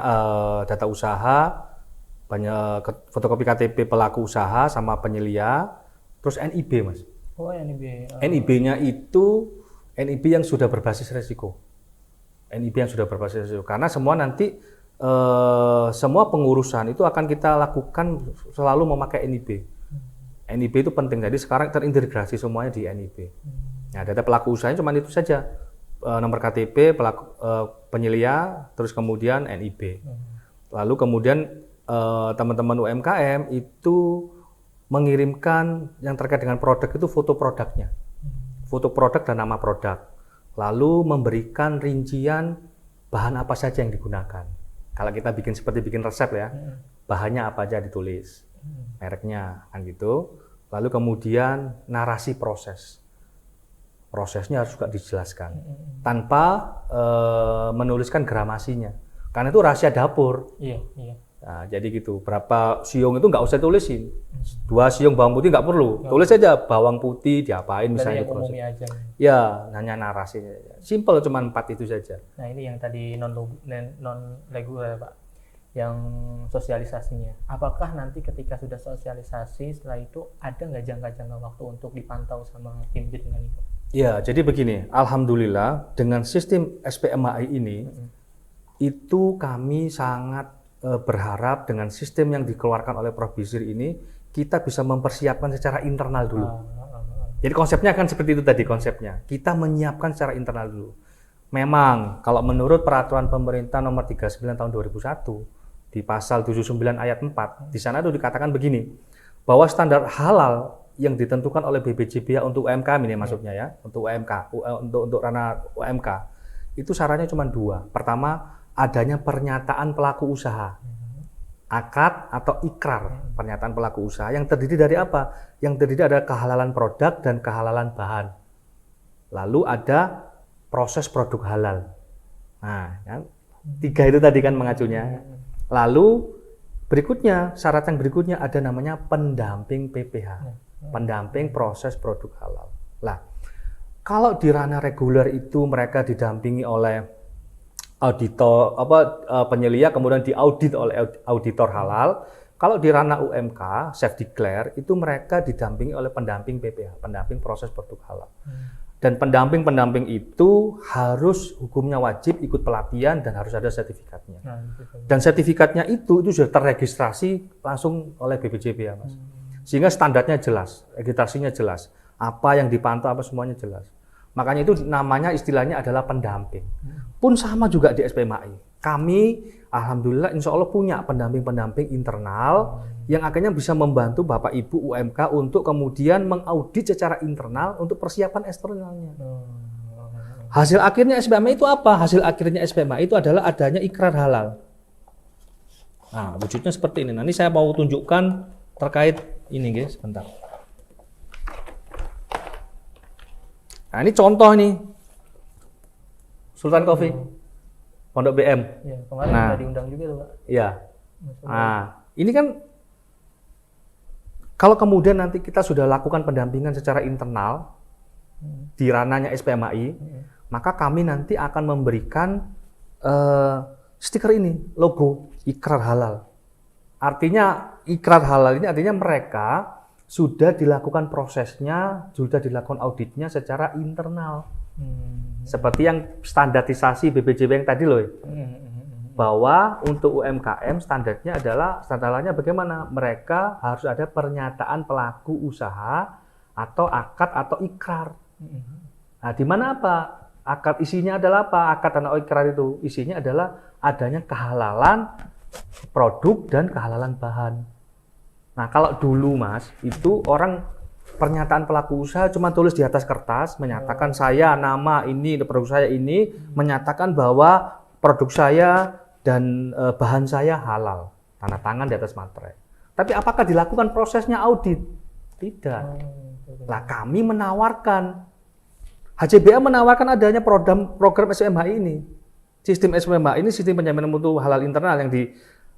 data usaha, fotokopi KTP pelaku usaha sama penyelia, terus NIB Mas. Oh NIB. NIB-nya itu NIB yang sudah berbasis resiko. NIB yang sudah berbasis resiko. Karena semua nanti semua pengurusan itu akan kita lakukan selalu memakai NIB. NIB itu penting. Jadi sekarang terintegrasi semuanya di NIB. Nah, data pelaku usahanya cuma itu saja. Nomor KTP pelaku penyelia, terus kemudian NIB. Lalu kemudian teman-teman UMKM itu mengirimkan yang terkait dengan produk itu foto produknya, foto produk dan nama produk, lalu memberikan rincian bahan apa saja yang digunakan. Kalau kita seperti bikin resep ya, bahannya apa aja ditulis, mereknya kan gitu. Lalu kemudian narasi prosesnya harus juga dijelaskan, tanpa menuliskan gramasinya, karena itu rahasia dapur. Iya. Nah, jadi gitu, berapa siung itu nggak usah tulisin, 2 siung bawang putih nggak perlu, tulis aja bawang putih diapain misalnya. Umumnya aja. Ya, hanya narasinya, simple cuma 4 itu saja. Nah ini yang tadi non reguler Pak, yang sosialisasinya. Apakah nanti ketika sudah sosialisasi setelah itu ada nggak jangka waktu untuk dipantau sama tim jaringan itu? Ya, jadi begini, alhamdulillah dengan sistem SPMAI ini itu kami sangat berharap dengan sistem yang dikeluarkan oleh Prof. Bisri ini kita bisa mempersiapkan secara internal dulu. Jadi konsepnya akan seperti itu tadi konsepnya. Kita menyiapkan secara internal dulu. Memang kalau menurut peraturan pemerintah nomor 39 tahun 2001 di pasal 79 ayat 4 di sana itu dikatakan begini, bahwa standar halal yang ditentukan oleh BPJBA untuk UMK ini maksudnya ya, untuk UMK, untuk ranah UMK itu syaratnya cuma 2. Pertama, adanya pernyataan pelaku usaha, akad atau ikrar pernyataan pelaku usaha yang terdiri dari apa? Yang terdiri ada kehalalan produk dan kehalalan bahan. Lalu ada proses produk halal. Nah, kan 3 itu tadi kan mengacunya. Lalu berikutnya, syarat yang berikutnya ada namanya pendamping PPH, pendamping proses produk halal. Lah, kalau di ranah reguler itu mereka didampingi oleh auditor penyelia, kemudian diaudit oleh auditor halal. Kalau di ranah UMK self declare itu mereka didampingi oleh pendamping PPH, pendamping proses produk halal. Dan pendamping itu harus hukumnya wajib ikut pelatihan dan harus ada sertifikatnya. Dan sertifikatnya itu sudah terregistrasi langsung oleh BPJBA, Mas. Sehingga standarnya jelas, registrasinya jelas, apa yang dipantau apa semuanya jelas. Makanya itu namanya istilahnya adalah pendamping. Pun sama juga di SPMAI. Kami alhamdulillah insya Allah punya pendamping-pendamping internal yang akhirnya bisa membantu Bapak Ibu UMK untuk kemudian mengaudit secara internal untuk persiapan eksternalnya. Hasil akhirnya SPMAI itu apa? Hasil akhirnya SPMAI itu adalah adanya ikrar halal. Nah, wujudnya seperti ini. Nanti saya mau tunjukkan terkait ini guys, sebentar. Nah, ini contoh nih. Sultan Coffee. Pondok BM. Ya, kemarin sudah diundang juga tuh, Pak. Iya. Nah, ini kan kalau kemudian nanti kita sudah lakukan pendampingan secara internal di ranahnya SPMAI, maka kami nanti akan memberikan stiker ini, logo ikrar halal. Artinya ikrar halal ini artinya mereka sudah dilakukan prosesnya, sudah dilakukan auditnya secara internal. Seperti yang standarisasi BPJB yang tadi loh. Bahwa untuk UMKM standarnya bagaimana? Mereka harus ada pernyataan pelaku usaha atau akad atau ikrar. Nah, di mana apa? Akad isinya adalah apa? Akad atau ikrar itu isinya adalah adanya kehalalan produk dan kehalalan bahan. Nah, kalau dulu Mas, itu orang pernyataan pelaku usaha cuma tulis di atas kertas, menyatakan saya nama ini, produk saya ini, menyatakan bahwa produk saya dan bahan saya halal, tanda tangan di atas materai. Tapi apakah dilakukan prosesnya audit? Tidak. Nah, kami menawarkan, HCBA menawarkan adanya program SMHI ini. Sistem SMHI ini sistem penjaminan mutu halal internal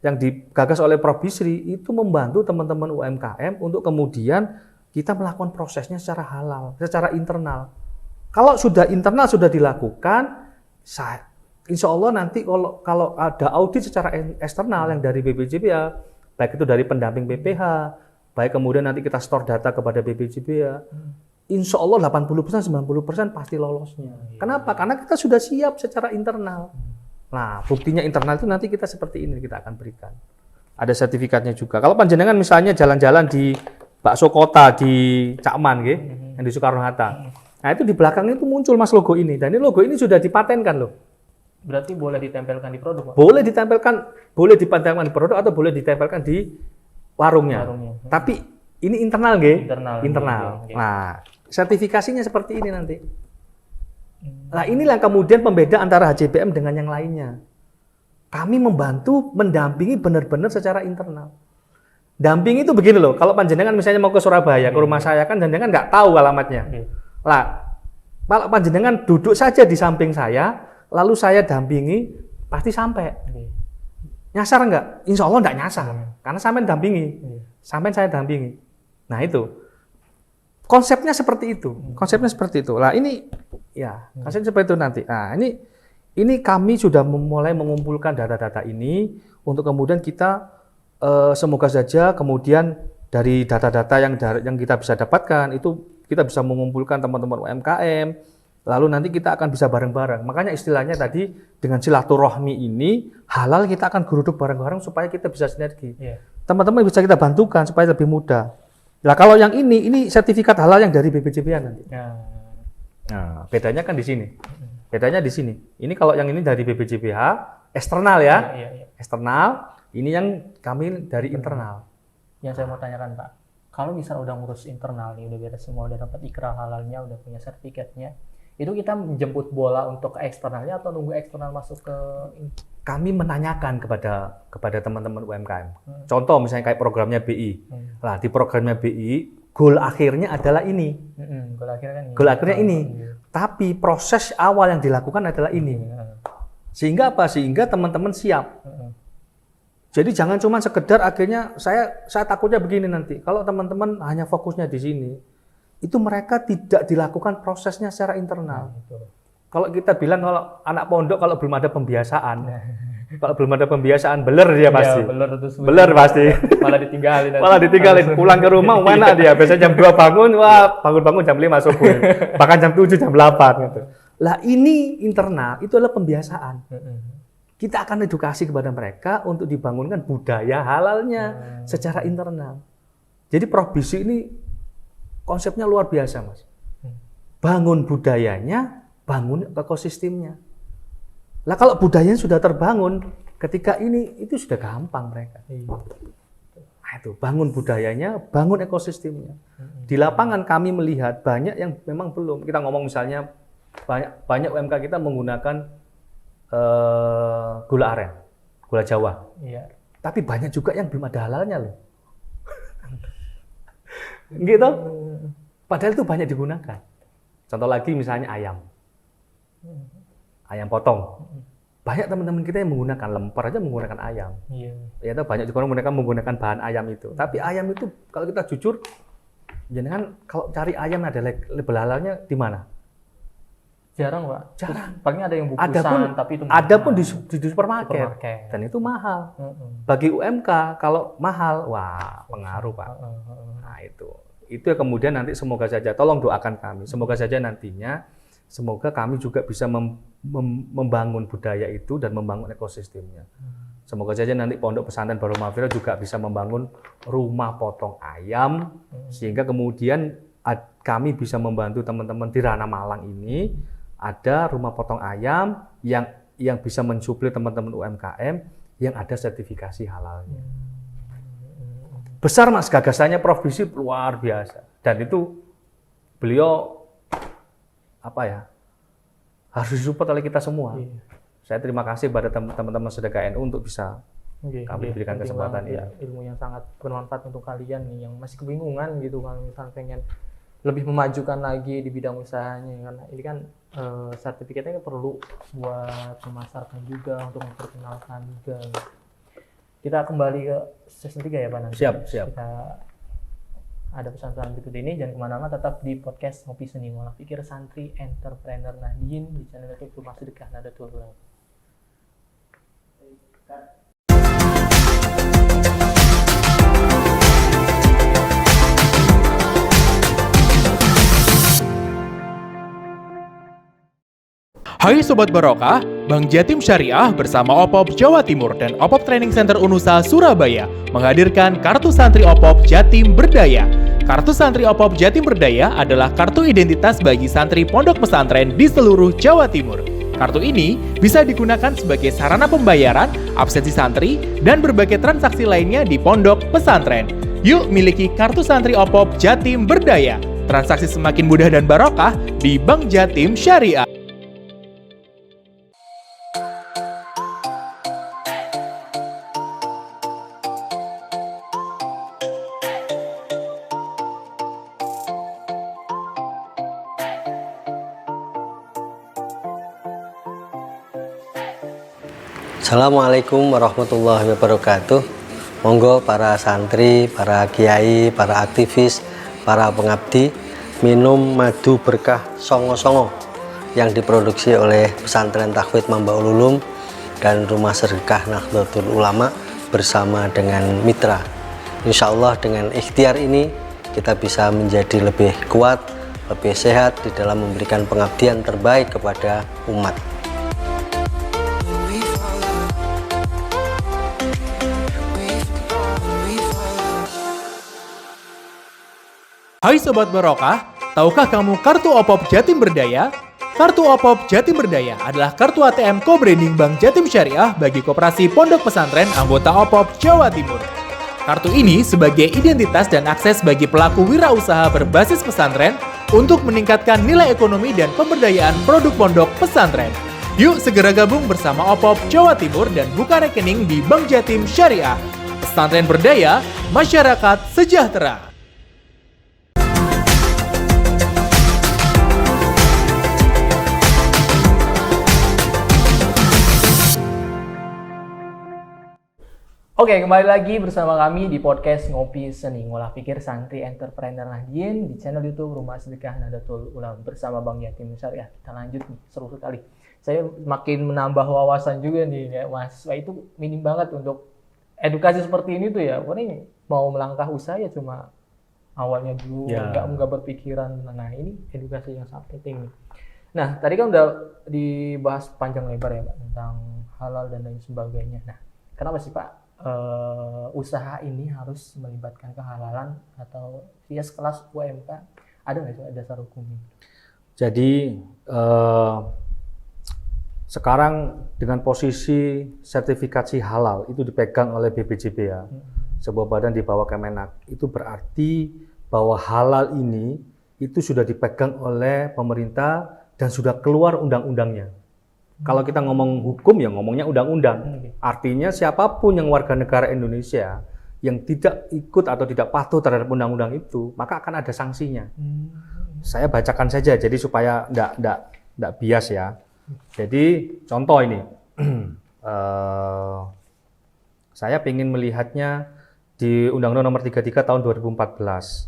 yang digagas oleh Prof. Bisri itu membantu teman-teman UMKM untuk kemudian kita melakukan prosesnya secara halal, secara internal. Kalau sudah internal sudah dilakukan, insya Allah nanti kalau ada audit secara eksternal yang dari BPJBA, baik itu dari pendamping BPH, baik kemudian nanti kita store data kepada BPJBA, insya Allah 80%, 90% pasti lolosnya. Kenapa? Karena kita sudah siap secara internal. Nah, buktinya internal itu nanti kita seperti ini kita akan berikan. Ada sertifikatnya juga. Kalau panjenengan misalnya jalan-jalan di bakso kota di Cakman, yang di Soekarno-Hatta. Nah, itu di belakang itu muncul Mas logo ini. Dan ini logo ini sudah dipatenkan loh. Berarti boleh ditempelkan di produk, Pak? Boleh ditempelkan di produk atau boleh ditempelkan di warungnya. Tapi ini internal, internal. Okay. Nah, sertifikasinya seperti ini nanti. Nah, inilah kemudian pembeda antara HCBM dengan yang lainnya. Kami membantu mendampingi benar-benar secara internal. Dampingi itu begini loh, kalau panjenengan misalnya mau ke Surabaya, ke rumah saya kan panjenengan nggak tahu alamatnya. Lah, kalau panjenengan duduk saja di samping saya, lalu saya dampingi, pasti sampai. Nyasar nggak? Insya Allah nggak nyasar, karena sampai dampingi, sampai saya dampingi. Nah itu, konsepnya seperti itu, Lah ini, ya konsepnya seperti itu nanti. Nah ini kami sudah mulai mengumpulkan data-data ini untuk kemudian kita semoga saja kemudian dari data-data yang kita bisa dapatkan itu kita bisa mengumpulkan teman-teman UMKM, lalu nanti kita akan bisa bareng-bareng. Makanya istilahnya tadi dengan silaturahmi ini halal kita akan geruduk bareng-bareng supaya kita bisa sinergi. Teman-teman bisa kita bantukan supaya lebih mudah. Nah kalau yang ini sertifikat halal yang dari BPJBA nanti. Nah bedanya kan di sini. Bedanya di sini. Ini kalau yang ini dari BPJBH eksternal ya. Eksternal. Ini yang kami dari internal. Yang saya mau tanyakan Pak, kalau misalnya udah ngurus internal nih, udah beres semua, udah dapat ikrar halalnya, udah punya sertifikatnya, itu kita menjemput bola untuk ke eksternalnya atau nunggu eksternal masuk ke? Kami menanyakan kepada teman-teman UMKM. Contoh misalnya kayak programnya BI. Nah di programnya BI, goal akhirnya adalah ini. Goal akhirnya ini. Tapi proses awal yang dilakukan adalah ini. Sehingga apa? Sehingga teman-teman siap. Jadi jangan cuma sekedar akhirnya saya takutnya begini nanti. Kalau teman-teman hanya fokusnya di sini, itu mereka tidak dilakukan prosesnya secara internal. Kalau kita bilang kalau anak pondok kalau belum ada pembiasaan, beler dia pasti. Beler pasti. Malah ditinggalin. Pulang ke rumah mana dia? Biasanya jam 2 bangun, bangun jam 5 subuh. Bahkan jam 7, jam 8 gitu. Lah ini internal, itu adalah pembiasaan. Kita akan edukasi kepada mereka untuk dibangunkan budaya halalnya secara internal. Jadi Prof. Bisri ini konsepnya luar biasa, Mas. Bangun budayanya, bangun ekosistemnya. Lah kalau budayanya sudah terbangun, ketika ini itu sudah gampang mereka. Nah itu, bangun budayanya, bangun ekosistemnya. Di lapangan kami melihat banyak yang memang belum. Kita ngomong misalnya banyak UMK kita menggunakan gula aren, gula Jawa. Tapi banyak juga yang belum ada halalnya loh. Gitu. Padahal itu banyak digunakan. Contoh lagi misalnya ayam potong. Banyak teman-teman kita yang menggunakan lemper aja menggunakan ayam. Ya, banyak juga menggunakan bahan ayam itu. Tapi ayam itu kalau kita jujur, jangan kalau cari ayam ada label halalnya di mana? Jarang, Pak. Jarang. Paling ada yang bungkusan, tapi itu ada pun di mahal. supermarket. Dan itu mahal. Bagi UMK kalau mahal, wah pengaruh, Pak. Nah itu ya kemudian nanti semoga saja, tolong doakan kami. Semoga saja nantinya, semoga kami juga bisa membangun budaya itu dan membangun ekosistemnya. Semoga saja nanti Pondok Pesantren Bahrul Mahfirah juga bisa membangun rumah potong ayam, sehingga kemudian kami bisa membantu teman-teman di Ranah Malang ini ada rumah potong ayam yang bisa mensuplai teman-teman UMKM yang ada sertifikasi halalnya. Besar Mas gagasannya Prof. Bisi luar biasa, dan itu beliau harus disupport oleh kita semua. Saya terima kasih pada teman-teman Sedekah NU untuk bisa kami berikan kesempatan ini. Ilmu yang sangat bermanfaat untuk kalian nih yang masih kebingungan gitu kalau misalnya pengen lebih memajukan lagi di bidang usahanya, karena ini kan sertifikatnya perlu buat memasarkan juga, untuk memperkenalkan juga. Kita kembali ke season 3 ya Pak nanti. Siap. Kita ada pesan-pesan berikut ini, jangan kemana-mana, tetap di podcast Ngopi Seni Ngolah Pikir Santri Entrepreneur Nahdien di channel YouTube Rumah Sedekah Nahdlatul Ulama. Hai Sobat Barokah, Bank Jatim Syariah bersama OPOP Jawa Timur dan OPOP Training Center Unusa Surabaya menghadirkan Kartu Santri OPOP Jatim Berdaya. Kartu Santri OPOP Jatim Berdaya adalah kartu identitas bagi santri pondok pesantren di seluruh Jawa Timur. Kartu ini bisa digunakan sebagai sarana pembayaran, absensi santri, dan berbagai transaksi lainnya di pondok pesantren. Yuk miliki Kartu Santri OPOP Jatim Berdaya. Transaksi semakin mudah dan barokah di Bank Jatim Syariah. Assalamualaikum warahmatullahi wabarakatuh. Monggo para santri, para kiai, para aktivis, para pengabdi minum madu berkah songo-songo yang diproduksi oleh Pesantren Tahfidz Mambaul Ulum dan Rumah Sedekah Nahdlatul Ulama bersama dengan mitra. Insya Allah dengan ikhtiar ini kita bisa menjadi lebih kuat, lebih sehat di dalam memberikan pengabdian terbaik kepada umat. Hai Sobat Barokah, tahukah kamu kartu OPOP Jatim Berdaya? Kartu OPOP Jatim Berdaya adalah kartu ATM co-branding Bank Jatim Syariah bagi koperasi pondok pesantren anggota OPOP Jawa Timur. Kartu ini sebagai identitas dan akses bagi pelaku wirausaha berbasis pesantren untuk meningkatkan nilai ekonomi dan pemberdayaan produk pondok pesantren. Yuk segera gabung bersama OPOP Jawa Timur dan buka rekening di Bank Jatim Syariah. Pesantren berdaya, masyarakat sejahtera. Oke, kembali lagi bersama kami di podcast Ngopi Seni Ngolah Pikir Santri Entrepreneur Nahdien di channel YouTube Rumah Sedekah Nahdlatul Ulama bersama Bang Jatim Syariah. Kita lanjut nih, seru sekali. Saya makin menambah wawasan juga nih ya, Mas. Wah, itu minim banget untuk edukasi seperti ini tuh ya. Wah, ini mau melangkah usaha ya cuma awalnya dulu, nggak berpikiran. Nah, ini edukasi yang sangat penting nih. Nah, tadi kan udah dibahas panjang lebar ya Pak tentang halal dan lain sebagainya. Nah, kenapa sih Pak usaha ini harus melibatkan kehalalan atau ya sekelas UMK? Ada nggak sih dasar hukumnya? Jadi sekarang dengan posisi sertifikasi halal itu dipegang oleh BPJPA, sebuah badan di bawah Kemenak, itu berarti bahwa halal ini itu sudah dipegang oleh pemerintah dan sudah keluar undang-undangnya. Kalau kita ngomong hukum ya ngomongnya undang-undang. Artinya siapapun yang warga negara Indonesia yang tidak ikut atau tidak patuh terhadap undang-undang itu, maka akan ada sanksinya. Saya bacakan saja jadi supaya enggak bias ya. Jadi contoh ini, saya ingin melihatnya di Undang-Undang Nomor 33 tahun 2014.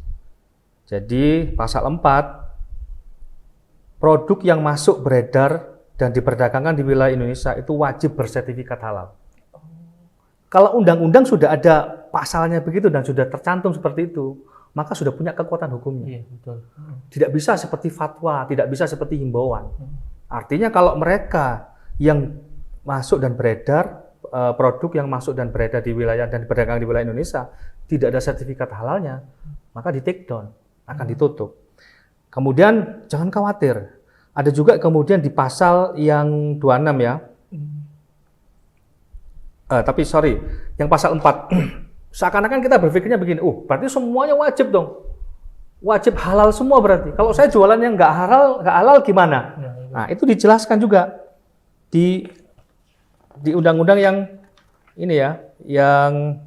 Jadi pasal 4 produk yang masuk beredar dan diperdagangkan di wilayah Indonesia itu wajib bersertifikat halal. Kalau undang-undang sudah ada pasalnya begitu dan sudah tercantum seperti itu, maka sudah punya kekuatan hukumnya. Iya, betul. Tidak bisa seperti fatwa, tidak bisa seperti himbauan. Artinya kalau mereka yang masuk dan beredar, produk yang masuk dan beredar di wilayah dan diperdagangkan di wilayah Indonesia, tidak ada sertifikat halalnya, maka di take down, akan ditutup. Kemudian jangan khawatir, ada juga kemudian di pasal yang 26 ya, tapi sorry, yang pasal 4, seakan-akan kita berpikirnya begini, berarti semuanya wajib dong, wajib halal semua berarti. Kalau saya jualan yang nggak halal gimana? Nah itu dijelaskan juga di undang-undang yang ini ya, yang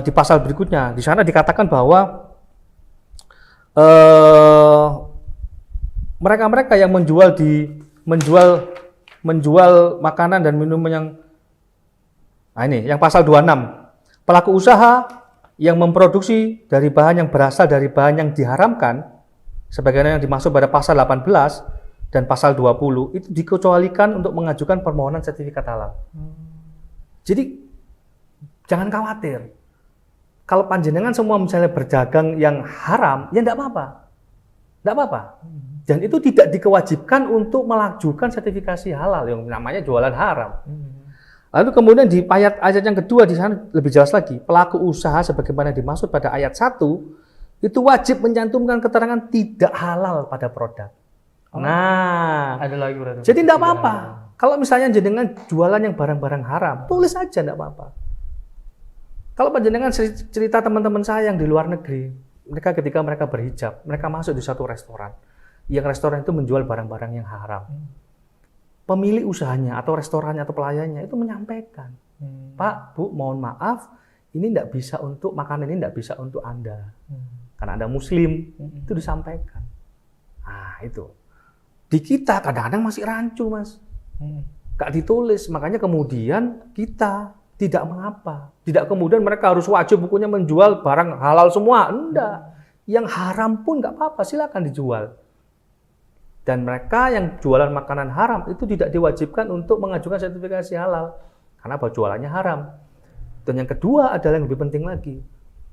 di pasal berikutnya. Di sana dikatakan bahwa mereka-mereka yang menjual makanan dan minuman yang yang pasal 26, pelaku usaha yang memproduksi dari bahan yang berasal dari bahan yang diharamkan sebagaimana yang dimaksud pada pasal 18 dan pasal 20 itu dikecualikan untuk mengajukan permohonan sertifikat halal. Jadi jangan khawatir. Kalau panjenengan semua misalnya berdagang yang haram, ya enggak apa-apa. Enggak apa-apa. Dan itu tidak dikewajibkan untuk melajukan sertifikasi halal yang namanya jualan haram. Lalu kemudian di ayat yang kedua di sana lebih jelas lagi, pelaku usaha sebagaimana dimaksud pada ayat 1 itu wajib mencantumkan keterangan tidak halal pada produk. Nah, ada lagi berarti. Jadi enggak apa-apa. Kalau misalnya jenengan jualan yang barang-barang haram, tulis aja enggak apa-apa. Kalau panjenengan cerita teman-teman saya yang di luar negeri, mereka ketika mereka berhijab, mereka masuk di satu restoran. Yang restoran itu menjual barang-barang yang haram. Pemilik usahanya atau restorannya atau pelayannya itu menyampaikan, Pak, Bu, mohon maaf, ini tidak bisa untuk makanan ini tidak bisa untuk Anda, karena Anda Muslim. Itu disampaikan. Nah itu di kita kadang-kadang masih rancu mas, nggak ditulis, makanya kemudian kita tidak mengapa, tidak kemudian mereka harus wajib bukunya menjual barang halal semua, enggak, yang haram pun nggak apa-apa, silakan dijual. Dan mereka yang jualan makanan haram itu tidak diwajibkan untuk mengajukan sertifikasi halal karena jualannya haram. Dan yang kedua adalah yang lebih penting lagi,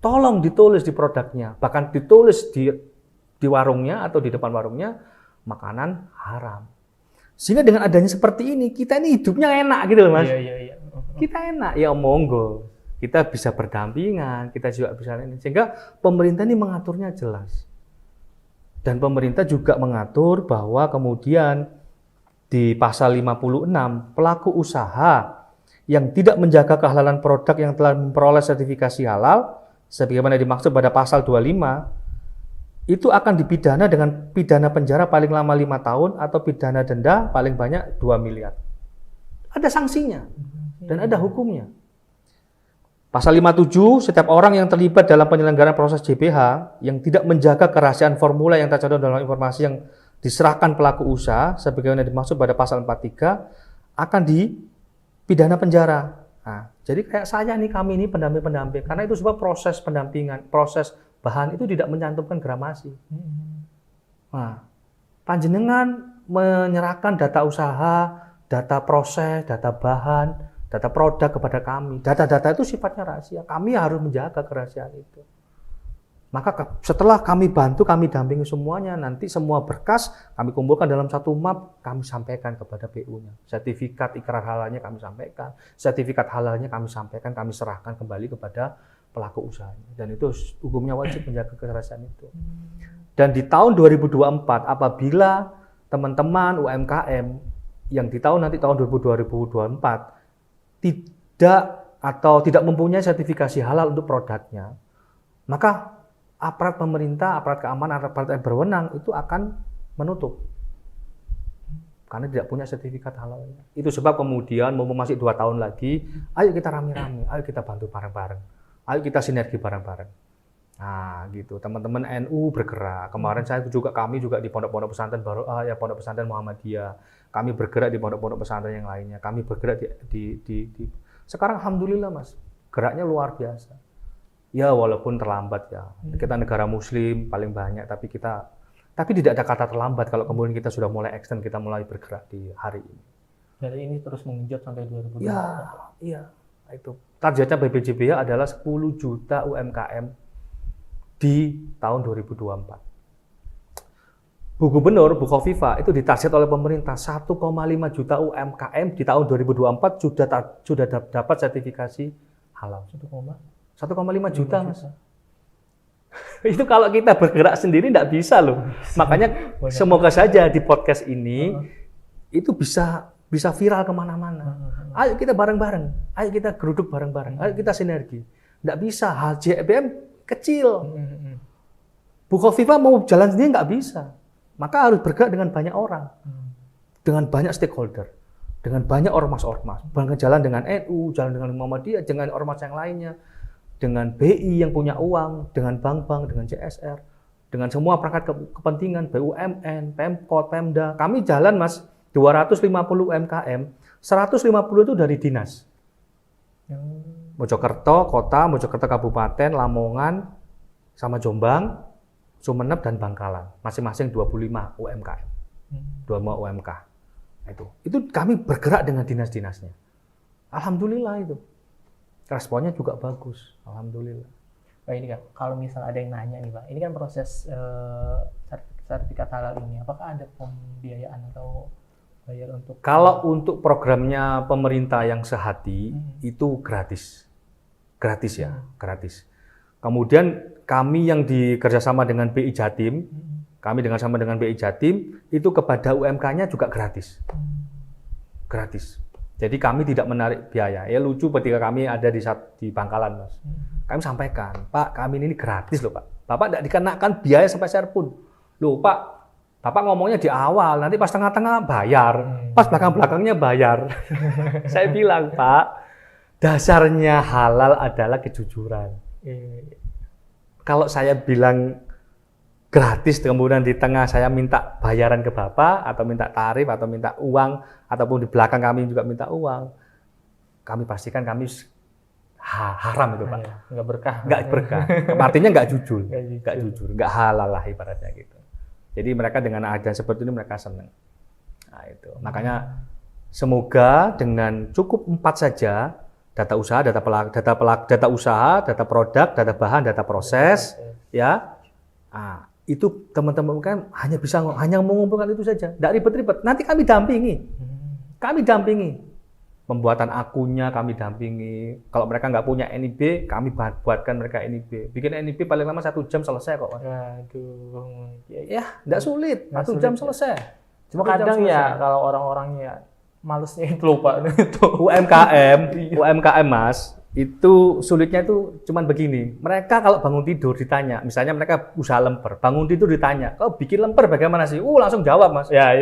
tolong ditulis di produknya, bahkan ditulis di warungnya atau di depan warungnya makanan haram. Sehingga dengan adanya seperti ini kita ini hidupnya enak gitu loh mas. Iya. Kita enak ya monggo, kita bisa berdampingan, kita juga bisa ini. Sehingga pemerintah ini mengaturnya jelas. Dan pemerintah juga mengatur bahwa kemudian di pasal 56, pelaku usaha yang tidak menjaga kehalalan produk yang telah memperoleh sertifikasi halal, sebagaimana dimaksud pada pasal 25, itu akan dipidana dengan pidana penjara paling lama 5 tahun atau pidana denda paling banyak 2 miliar. Ada sanksinya dan ada hukumnya. Pasal 57, setiap orang yang terlibat dalam penyelenggaraan proses JBH yang tidak menjaga kerahasiaan formula yang tercantum dalam informasi yang diserahkan pelaku usaha, sebagaimana dimaksud pada pasal 43, akan dipidana penjara. Nah, jadi kayak saya nih, kami ini pendamping-pendamping, karena itu sebab proses pendampingan, proses bahan itu tidak mencantumkan gramasi. Nah, panjenengan menyerahkan data usaha, data proses, data bahan, data produk kepada kami. Data-data itu sifatnya rahasia. Kami harus menjaga kerahasiaan itu. Maka setelah kami bantu, kami dampingi semuanya, nanti semua berkas kami kumpulkan dalam satu map, kami sampaikan kepada PU-nya. Sertifikat ikrar halalnya kami sampaikan, sertifikat halalnya kami sampaikan, kami serahkan kembali kepada pelaku usahanya. Dan itu hukumnya wajib menjaga kerahasiaan itu. Dan di tahun 2024, apabila teman-teman UMKM yang di tahun 2024 tidak mempunyai sertifikasi halal untuk produknya, maka aparat pemerintah, aparat keamanan, aparat yang berwenang itu akan menutup karena tidak punya sertifikat halalnya. Itu sebab kemudian mumpung masih 2 tahun lagi, ayo kita rame-rame, ayo kita bantu bareng-bareng, ayo kita sinergi bareng-bareng. Nah, gitu. Teman-teman NU bergerak. Kemarin kami juga di pondok-pondok pesantren pondok pesantren Muhammadiyah. Kami bergerak di pondok-pondok pesantren yang lainnya. Kami bergerak di sekarang alhamdulillah Mas, geraknya luar biasa. Ya walaupun terlambat ya. Kita negara muslim paling banyak, tapi tidak ada kata terlambat kalau kemudian kita sudah mulai extend, kita mulai bergerak di hari ini. Jadi ini terus mengenjot sampai 2024. Iya. Itu. Targetnya BPJBH adalah 10 juta UMKM di tahun 2024. Bu Gubernur, Bu Khofifah itu ditarget oleh pemerintah 1,5 juta UMKM di tahun 2024 sudah dapat sertifikasi halal. 1,5 juta, Mas. Itu kalau kita bergerak sendiri tidak bisa loh. Makanya semoga saja di podcast ini itu bisa viral kemana-mana. Ayo kita bareng-bareng, ayo kita geruduk bareng-bareng, ayo kita sinergi. Tidak bisa, HJBM kecil. Bu Khofifah mau jalan sendiri nggak bisa. Maka harus bergerak dengan banyak orang, dengan banyak stakeholder, dengan banyak ormas-ormas. Bahkan jalan dengan NU, jalan dengan Muhammadiyah, dengan ormas yang lainnya, dengan BI yang punya uang, dengan bank-bank, dengan CSR, dengan semua perangkat kepentingan, BUMN, Pemkot, Pemda. Kami jalan, Mas, 250 UMKM, 150 itu dari dinas. Mojokerto Kota, Mojokerto Kabupaten, Lamongan, sama Jombang, Sumeneb, dan Bangkalan. Masing-masing 25 UMKM. 25 UMK. Itu kami bergerak dengan dinas-dinasnya. Alhamdulillah itu. Responnya juga bagus. Alhamdulillah. Pak, ini Kak, kalau misalnya ada yang nanya nih Pak, ini kan proses sertifikat halal ini, apakah ada pembiayaan atau bayar untuk? Kalau untuk programnya pemerintah yang sehati, itu gratis. Gratis ya, gratis. Kemudian kami yang dikerjasama dengan BI Jatim, itu kepada UMK-nya juga gratis. Gratis. Jadi kami tidak menarik biaya. Ya lucu ketika kami ada di Bangkalan, Mas. Kami sampaikan, Pak, kami ini gratis loh Pak. Bapak tidak dikenakan biaya sampai share pun. Loh Pak, Bapak ngomongnya di awal, nanti pas tengah-tengah bayar, pas belakang-belakangnya bayar. Saya bilang, Pak, dasarnya halal adalah kejujuran. Kalau saya bilang gratis, kemudian di tengah saya minta bayaran ke Bapak, atau minta tarif, atau minta uang, ataupun di belakang kami juga minta uang, kami pastikan kami haram itu Pak. Nggak berkah. Nggak berkah. Artinya nggak jujur. Nggak halal lah ibaratnya gitu. Jadi mereka dengan ada seperti ini mereka senang. Nah itu. Makanya semoga dengan cukup 4 saja, data usaha, data produk, data bahan, data proses, ya. Nah, itu teman-teman kan hanya mengumpulkan itu saja, tidak ribet-ribet. Nanti kami dampingi, pembuatan akunnya kami dampingi. Kalau mereka nggak punya NIB, kami buatkan mereka NIB. Bikin NIB paling lama 1 jam selesai kok. Aduh, ya, tidak sulit, 1 jam selesai. Cuma kadang ya kalau orang-orangnya malesnya itu lupa itu. UMKM Mas, itu sulitnya itu cuman begini. Mereka kalau bangun tidur ditanya, misalnya mereka usaha lemper, bangun tidur ditanya, kau bikin lemper bagaimana sih? Langsung jawab Mas. Ya.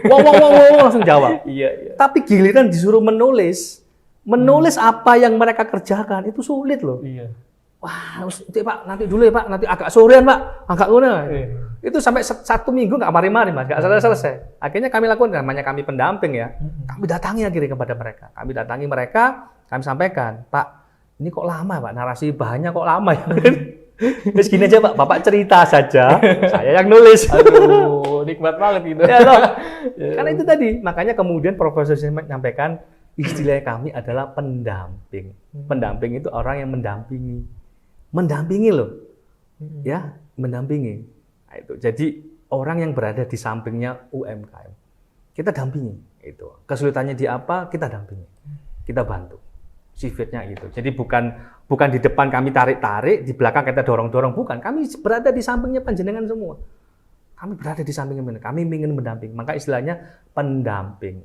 Wow, langsung jawab. Iya. Tapi giliran disuruh menulis apa yang mereka kerjakan itu sulit loh. Iya. Wah, Pak, nanti dulu ya Pak, nanti agak sorean Pak, agak guna. Itu sampai 1 minggu nggak mari-mari Mas, nggak selesai. Akhirnya kami lakukan, namanya kami pendamping ya. Kami datangi akhirnya kepada mereka. Kami sampaikan, Pak, ini kok lama Pak, narasi bahannya kok lama ya. Terus gini aja Pak, Bapak cerita saja, saya yang nulis. Aduh, nikmat banget gitu. Ya loh. Karena itu tadi, makanya kemudian Profesor Simek menyampaikan istilah kami adalah pendamping. Pendamping itu orang yang mendampingi loh, ya, mendampingi. Nah, itu. Jadi orang yang berada di sampingnya UMKM, kita dampingi. Itu kesulitannya di apa, kita dampingi, kita bantu. Sifatnya gitu. Jadi bukan di depan kami tarik-tarik, di belakang kita dorong-dorong, bukan. Kami berada di sampingnya panjenengan semua. Kami berada di sampingnya, kami ingin mendamping. Maka istilahnya pendamping.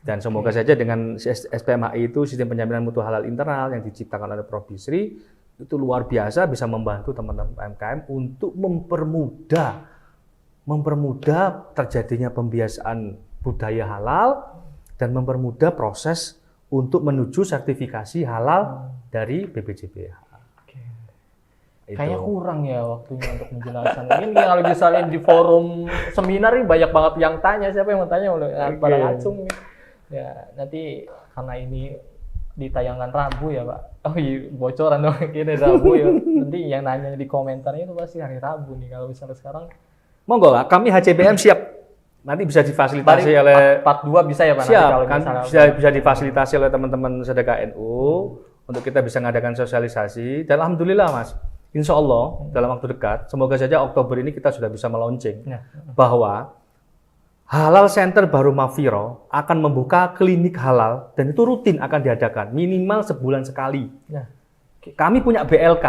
Dan semoga saja dengan SPMHI itu sistem penjaminan mutu halal internal yang diciptakan oleh Prof. Bisri itu luar biasa bisa membantu teman-teman UMKM untuk mempermudah terjadinya pembiasaan budaya halal dan mempermudah proses untuk menuju sertifikasi halal dari BPJBH. Kayaknya kurang ya waktunya untuk menjelaskan. Mungkin kalau misalnya di forum seminar ini banyak banget yang tanya, siapa yang mau tanya pada ngacung nih. Ya nanti karena ini ditayangkan Rabu ya Pak. Oh iya, bocoran dong, kira Rabu ya. Nanti yang nanya di komentarnya itu pasti hari Rabu nih. Kalau misalnya sekarang, Monggo lah, kami HCBM siap. Nanti bisa difasilitasi oleh part 2 bisa ya Pak? siap, Nanti kalau kan misalnya bisa difasilitasi oleh teman-teman sedekah NU untuk kita bisa mengadakan sosialisasi. Dan alhamdulillah Mas, insya Allah dalam waktu dekat, semoga saja Oktober ini kita sudah bisa melaunching Ya. bahwa Halal Center Baru Mafiro akan membuka klinik halal dan itu rutin akan diadakan minimal sebulan sekali. Ya. Kami punya BLK,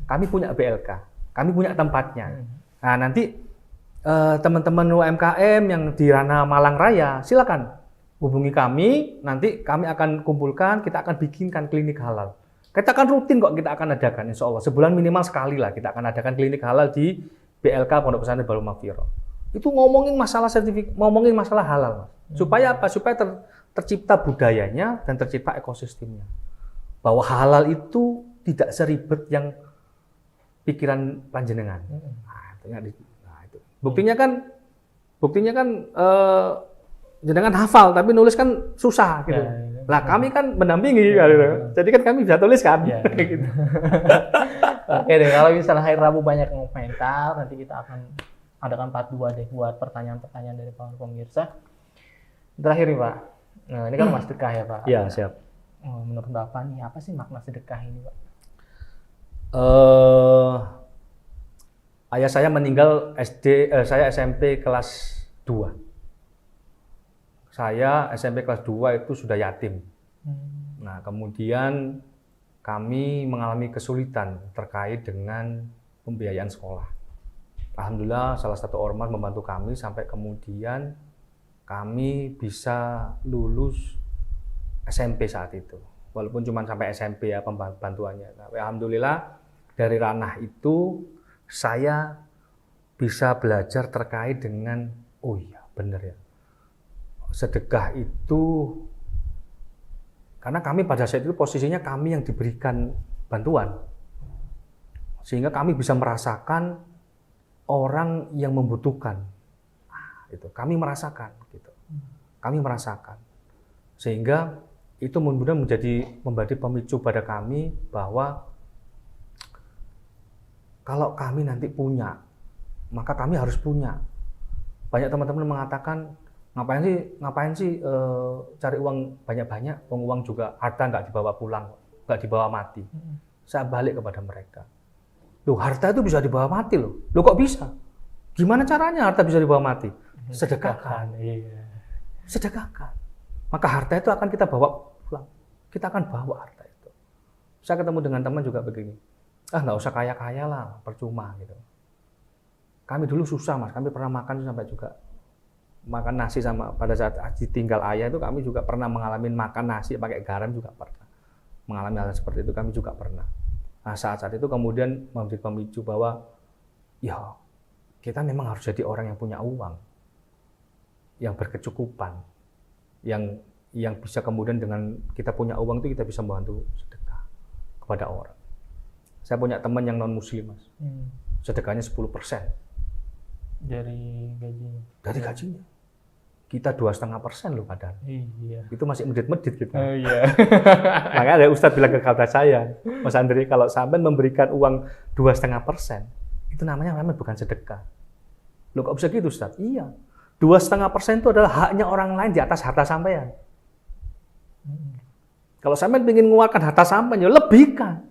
kami punya tempatnya. Nah nanti teman-teman UMKM yang di ranah Malang Raya, silakan hubungi kami. Nanti kami akan kumpulkan, kita akan bikinkan klinik halal. Kita akan rutin kok kita akan adakan, insya Allah sebulan minimal sekali lah kita akan adakan klinik halal di BLK Pondok Pesantren Baru Mafiro. Itu ngomongin masalah ngomongin masalah halal, Mas. Supaya apa? Supaya tercipta budayanya dan tercipta ekosistemnya. Bahwa halal itu tidak seribet yang pikiran panjenengan. Nah, itu. Buktinya kan jenengan hafal tapi nulis kan susah gitu. Ya. Lah kami kan mendampingi gitu. Jadi kan kami bisa tulis kan. Ya. Gitu. Oke deh, kalau misalnya hari Rabu banyak yang komentar, nanti kita akan adakan part 2 deh buat pertanyaan-pertanyaan dari para pemirsa. Terakhir nih Pak, nah ini kan Mas sedekah ya Pak? Iya siap. Menurut Bapak nih, apa sih makna sedekah ini Pak? Ayah saya meninggal saya SMP kelas 2. Saya SMP kelas 2 itu sudah yatim. Nah, kemudian kami mengalami kesulitan terkait dengan pembiayaan sekolah. Alhamdulillah salah satu ormas membantu kami sampai kemudian kami bisa lulus SMP saat itu. Walaupun cuma sampai SMP ya pembantuannya. Tapi alhamdulillah dari ranah itu saya bisa belajar terkait dengan, oh iya benar ya, sedekah itu, karena kami pada saat itu posisinya kami yang diberikan bantuan, sehingga kami bisa merasakan orang yang membutuhkan, itu kami merasakan, gitu, kami merasakan, sehingga itu mudah-mudahan menjadi pemicu pada kami bahwa kalau kami nanti punya, maka kami harus punya. Banyak teman-teman mengatakan, ngapain sih cari uang banyak-banyak, uang juga harta nggak dibawa pulang, nggak dibawa mati. Saya balik kepada mereka. Loh, harta itu bisa dibawa mati loh. Loh kok bisa? Gimana caranya harta bisa dibawa mati? Sedekahkan. Sedekahkan. Maka harta itu akan kita bawa pulang. Kita akan bawa harta itu. Saya ketemu dengan teman juga begini. Nggak usah kaya-kaya lah, percuma gitu. Kami dulu susah Mas, kami pernah makan sampai juga makan nasi sama pada saat ditinggal ayah itu kami juga pernah mengalami makan nasi pakai garam juga pernah. Mengalami hal seperti itu kami juga pernah. Nah saat-saat itu kemudian menjadi pemicu bahwa ya kita memang harus jadi orang yang punya uang, yang berkecukupan, yang bisa kemudian dengan kita punya uang itu kita bisa membantu sedekah kepada orang. Saya punya teman yang non-muslim, Mas. Sedekahnya 10%. Dari gajinya? Dari gajinya. Kita 2,5% loh padahal. Iya. Itu masih medit-medit gitu. Oh iya. Makanya ada Ustadz bilang ke kata saya, Mas Andri, kalau sampai memberikan uang 2,5%, itu namanya bukan sedekah. Loh kok bisa gitu Ustadz? Iya. 2,5% itu adalah haknya orang lain di atas harta sampean. Kalau sampean ingin mengeluarkan harta sampean, ya lebihkan.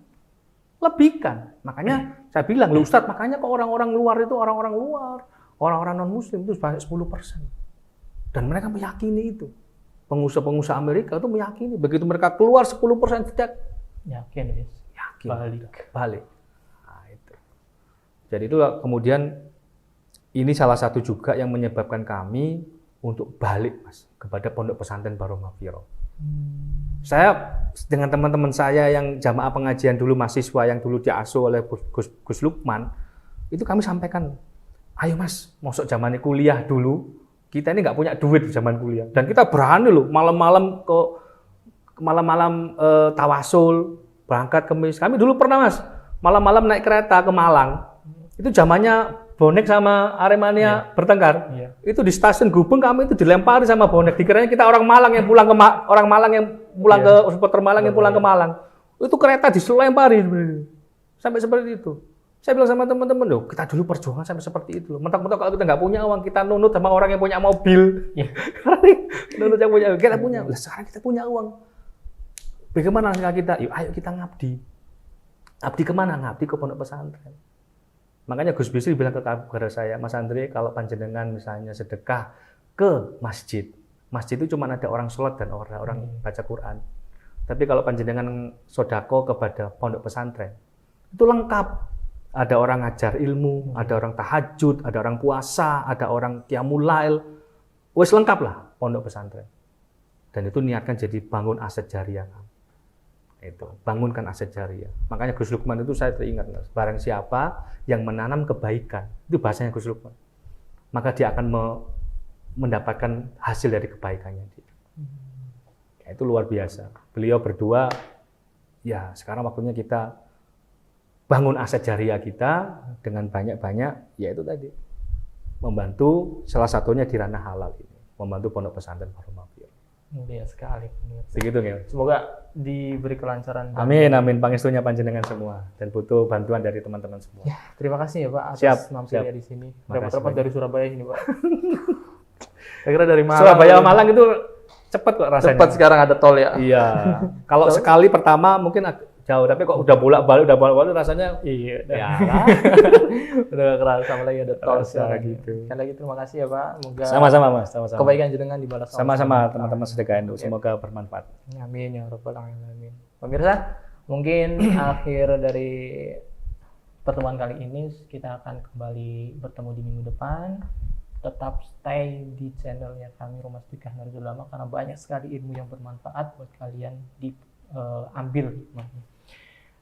Makanya saya bilang, loh Ustadz, makanya kok orang-orang luar, orang-orang non-muslim itu banyak 10%. Dan mereka meyakini itu. Pengusaha-pengusaha Amerika itu meyakini. Begitu mereka keluar 10% tidak yakin. Balik. Nah, itu. Jadi itu kemudian ini salah satu juga yang menyebabkan kami untuk balik Mas kepada Pondok Pesantren Baru Mafiro. Saya dengan teman-teman saya yang jamaah pengajian dulu, mahasiswa yang dulu diasuh oleh Gus Lukman, itu kami sampaikan, ayo Mas, masuk zamannya kuliah dulu, kita ini nggak punya duit di zaman kuliah, dan kita berani loh malam-malam tawasul, berangkat kemis. Kami dulu pernah Mas, malam-malam naik kereta ke Malang, itu zamannya bonek sama Aremania bertengkar. Itu di stasiun Gubeng kami itu dilempari sama bonek. Dikiranya kita orang Malang yang pulang ke orang Malang yang pulang ke supporter Malang yang pulang ke Malang. Itu kereta diselempari sebenarnya. Sampai seperti itu. Saya bilang sama teman-teman, loh, kita dulu perjuangan sampai seperti itu. Mentok-mentok kalau kita nggak punya uang, kita nunut sama orang yang punya mobil. Nunut yang punya, kita punya. Lah sekarang kita punya uang. Bagaimana nasib kita? Yuk, ayo kita ngabdi. Abdi kemana? Ngabdi ke pondok pesantren. Makanya Gus Bisri bilang kepada saya, Mas Andre, kalau panjenengan misalnya sedekah ke masjid. Masjid itu cuma ada orang sholat dan orang baca Quran. Tapi kalau panjenengan sodako kepada pondok pesantren, itu lengkap. Ada orang ngajar ilmu, ada orang tahajud, ada orang puasa, ada orang qiyamul lail. Wes lengkap lah pondok pesantren. Dan itu niatkan jadi bangun aset jariah. Itu, bangunkan aset jariah. Makanya Gus Lukman itu saya teringat, barang siapa yang menanam kebaikan, itu bahasanya Gus Lukman, maka dia akan mendapatkan hasil dari kebaikannya dia. Itu luar biasa. Beliau berdua, ya sekarang waktunya kita bangun aset jariah kita dengan banyak-banyak, yaitu tadi membantu, salah satunya di ranah halal ini, membantu pondok pesantren Bahrul Mafiyah. Mulia sekali. Begitu ya. Semoga diberi kelancaran. Amin, amin. Pangestunya panjenengan semua dan butuh bantuan dari teman-teman semua. Ya, terima kasih ya Pak atas Siap, mampirnya di sini. Makasih Repot-repot banyak. dari Surabaya ini Pak. Saya kira dari Malang. Surabaya Malang itu cepat kok rasanya. Cepat sekarang ada tol ya. Iya. Kalau sekali pertama mungkin jauh, tapi kok udah bolak-balik rasanya Iya. ya. Udah kerasa lagi ada tol Kerasa sekarang. gitu. Sekali lagi terima kasih ya Pak. Semoga Sama-sama Mas, sama-sama. kebaikan jenengan dibalas Sama-sama teman-teman sedekah Indo, semoga bermanfaat. Amin ya rabbal alamin. Pemirsa, mungkin akhir dari pertemuan kali ini kita akan kembali bertemu di minggu depan. Tetap stay di channelnya kami Rumah Sedekah Nurul Ulama karena banyak sekali ilmu yang bermanfaat buat kalian diambil hikmahnya.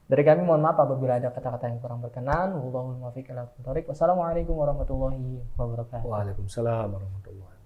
Dari kami mohon maaf apabila ada kata-kata yang kurang berkenan. Wallahul muwaffiq ila aqwamit thoriq. Wassalamualaikum warahmatullahi wabarakatuh. Waalaikumsalam warahmatullahi wabarakatuh.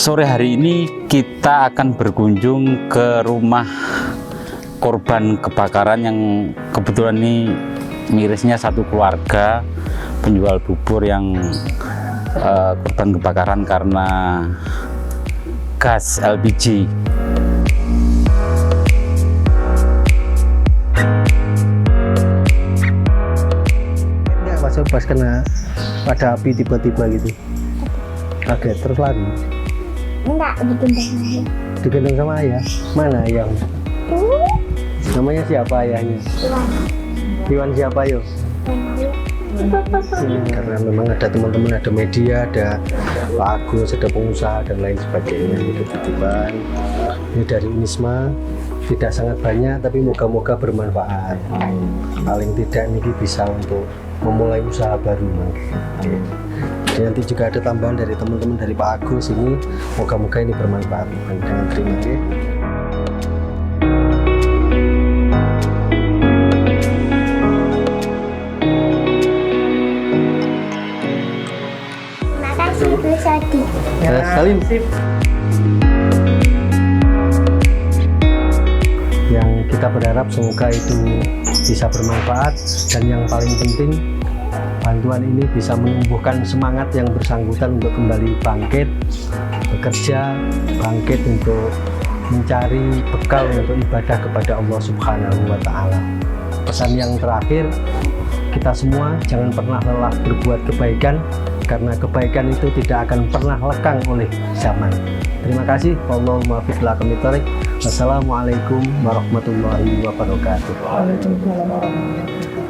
Sore hari ini kita akan berkunjung ke rumah korban kebakaran yang kebetulan ini mirisnya satu keluarga penjual bubur yang korban kebakaran karena gas LPG. Enggak pas kena pada api tiba-tiba gitu. Kaget terus lari. Enggak, digendong aja. Digendong sama ayah. Mana ayah? Namanya siapa ayahnya? Iwan siapa yo? Karena memang ada teman-teman, ada media, ada Pak Agus, ada pengusaha dan lain sebagainya. Itu titipan. Ini dari Unisma, tidak sangat banyak tapi moga-moga bermanfaat. Paling tidak ini bisa untuk memulai usaha baru. Dan nanti juga ada tambahan dari teman-teman dari Pak Agus ini, moga-moga ini bermanfaat. Dengan terima kasih. Terima kasih Bu Sadi. Salim. Yang kita berharap semoga itu bisa bermanfaat dan yang paling penting bantuan ini bisa menumbuhkan semangat yang bersangkutan untuk kembali bangkit, bekerja, bangkit untuk mencari bekal untuk ibadah kepada Allah Subhanahu wa Ta'ala. Pesan yang terakhir, kita semua jangan pernah lelah berbuat kebaikan karena kebaikan itu tidak akan pernah lekang oleh zaman. Terima kasih. Wallahul muwaffiq ila aqwamit thoriq. Wassalamualaikum warahmatullahi wabarakatuh. Waalaikumsalam warahmatullahi wabarakatuh.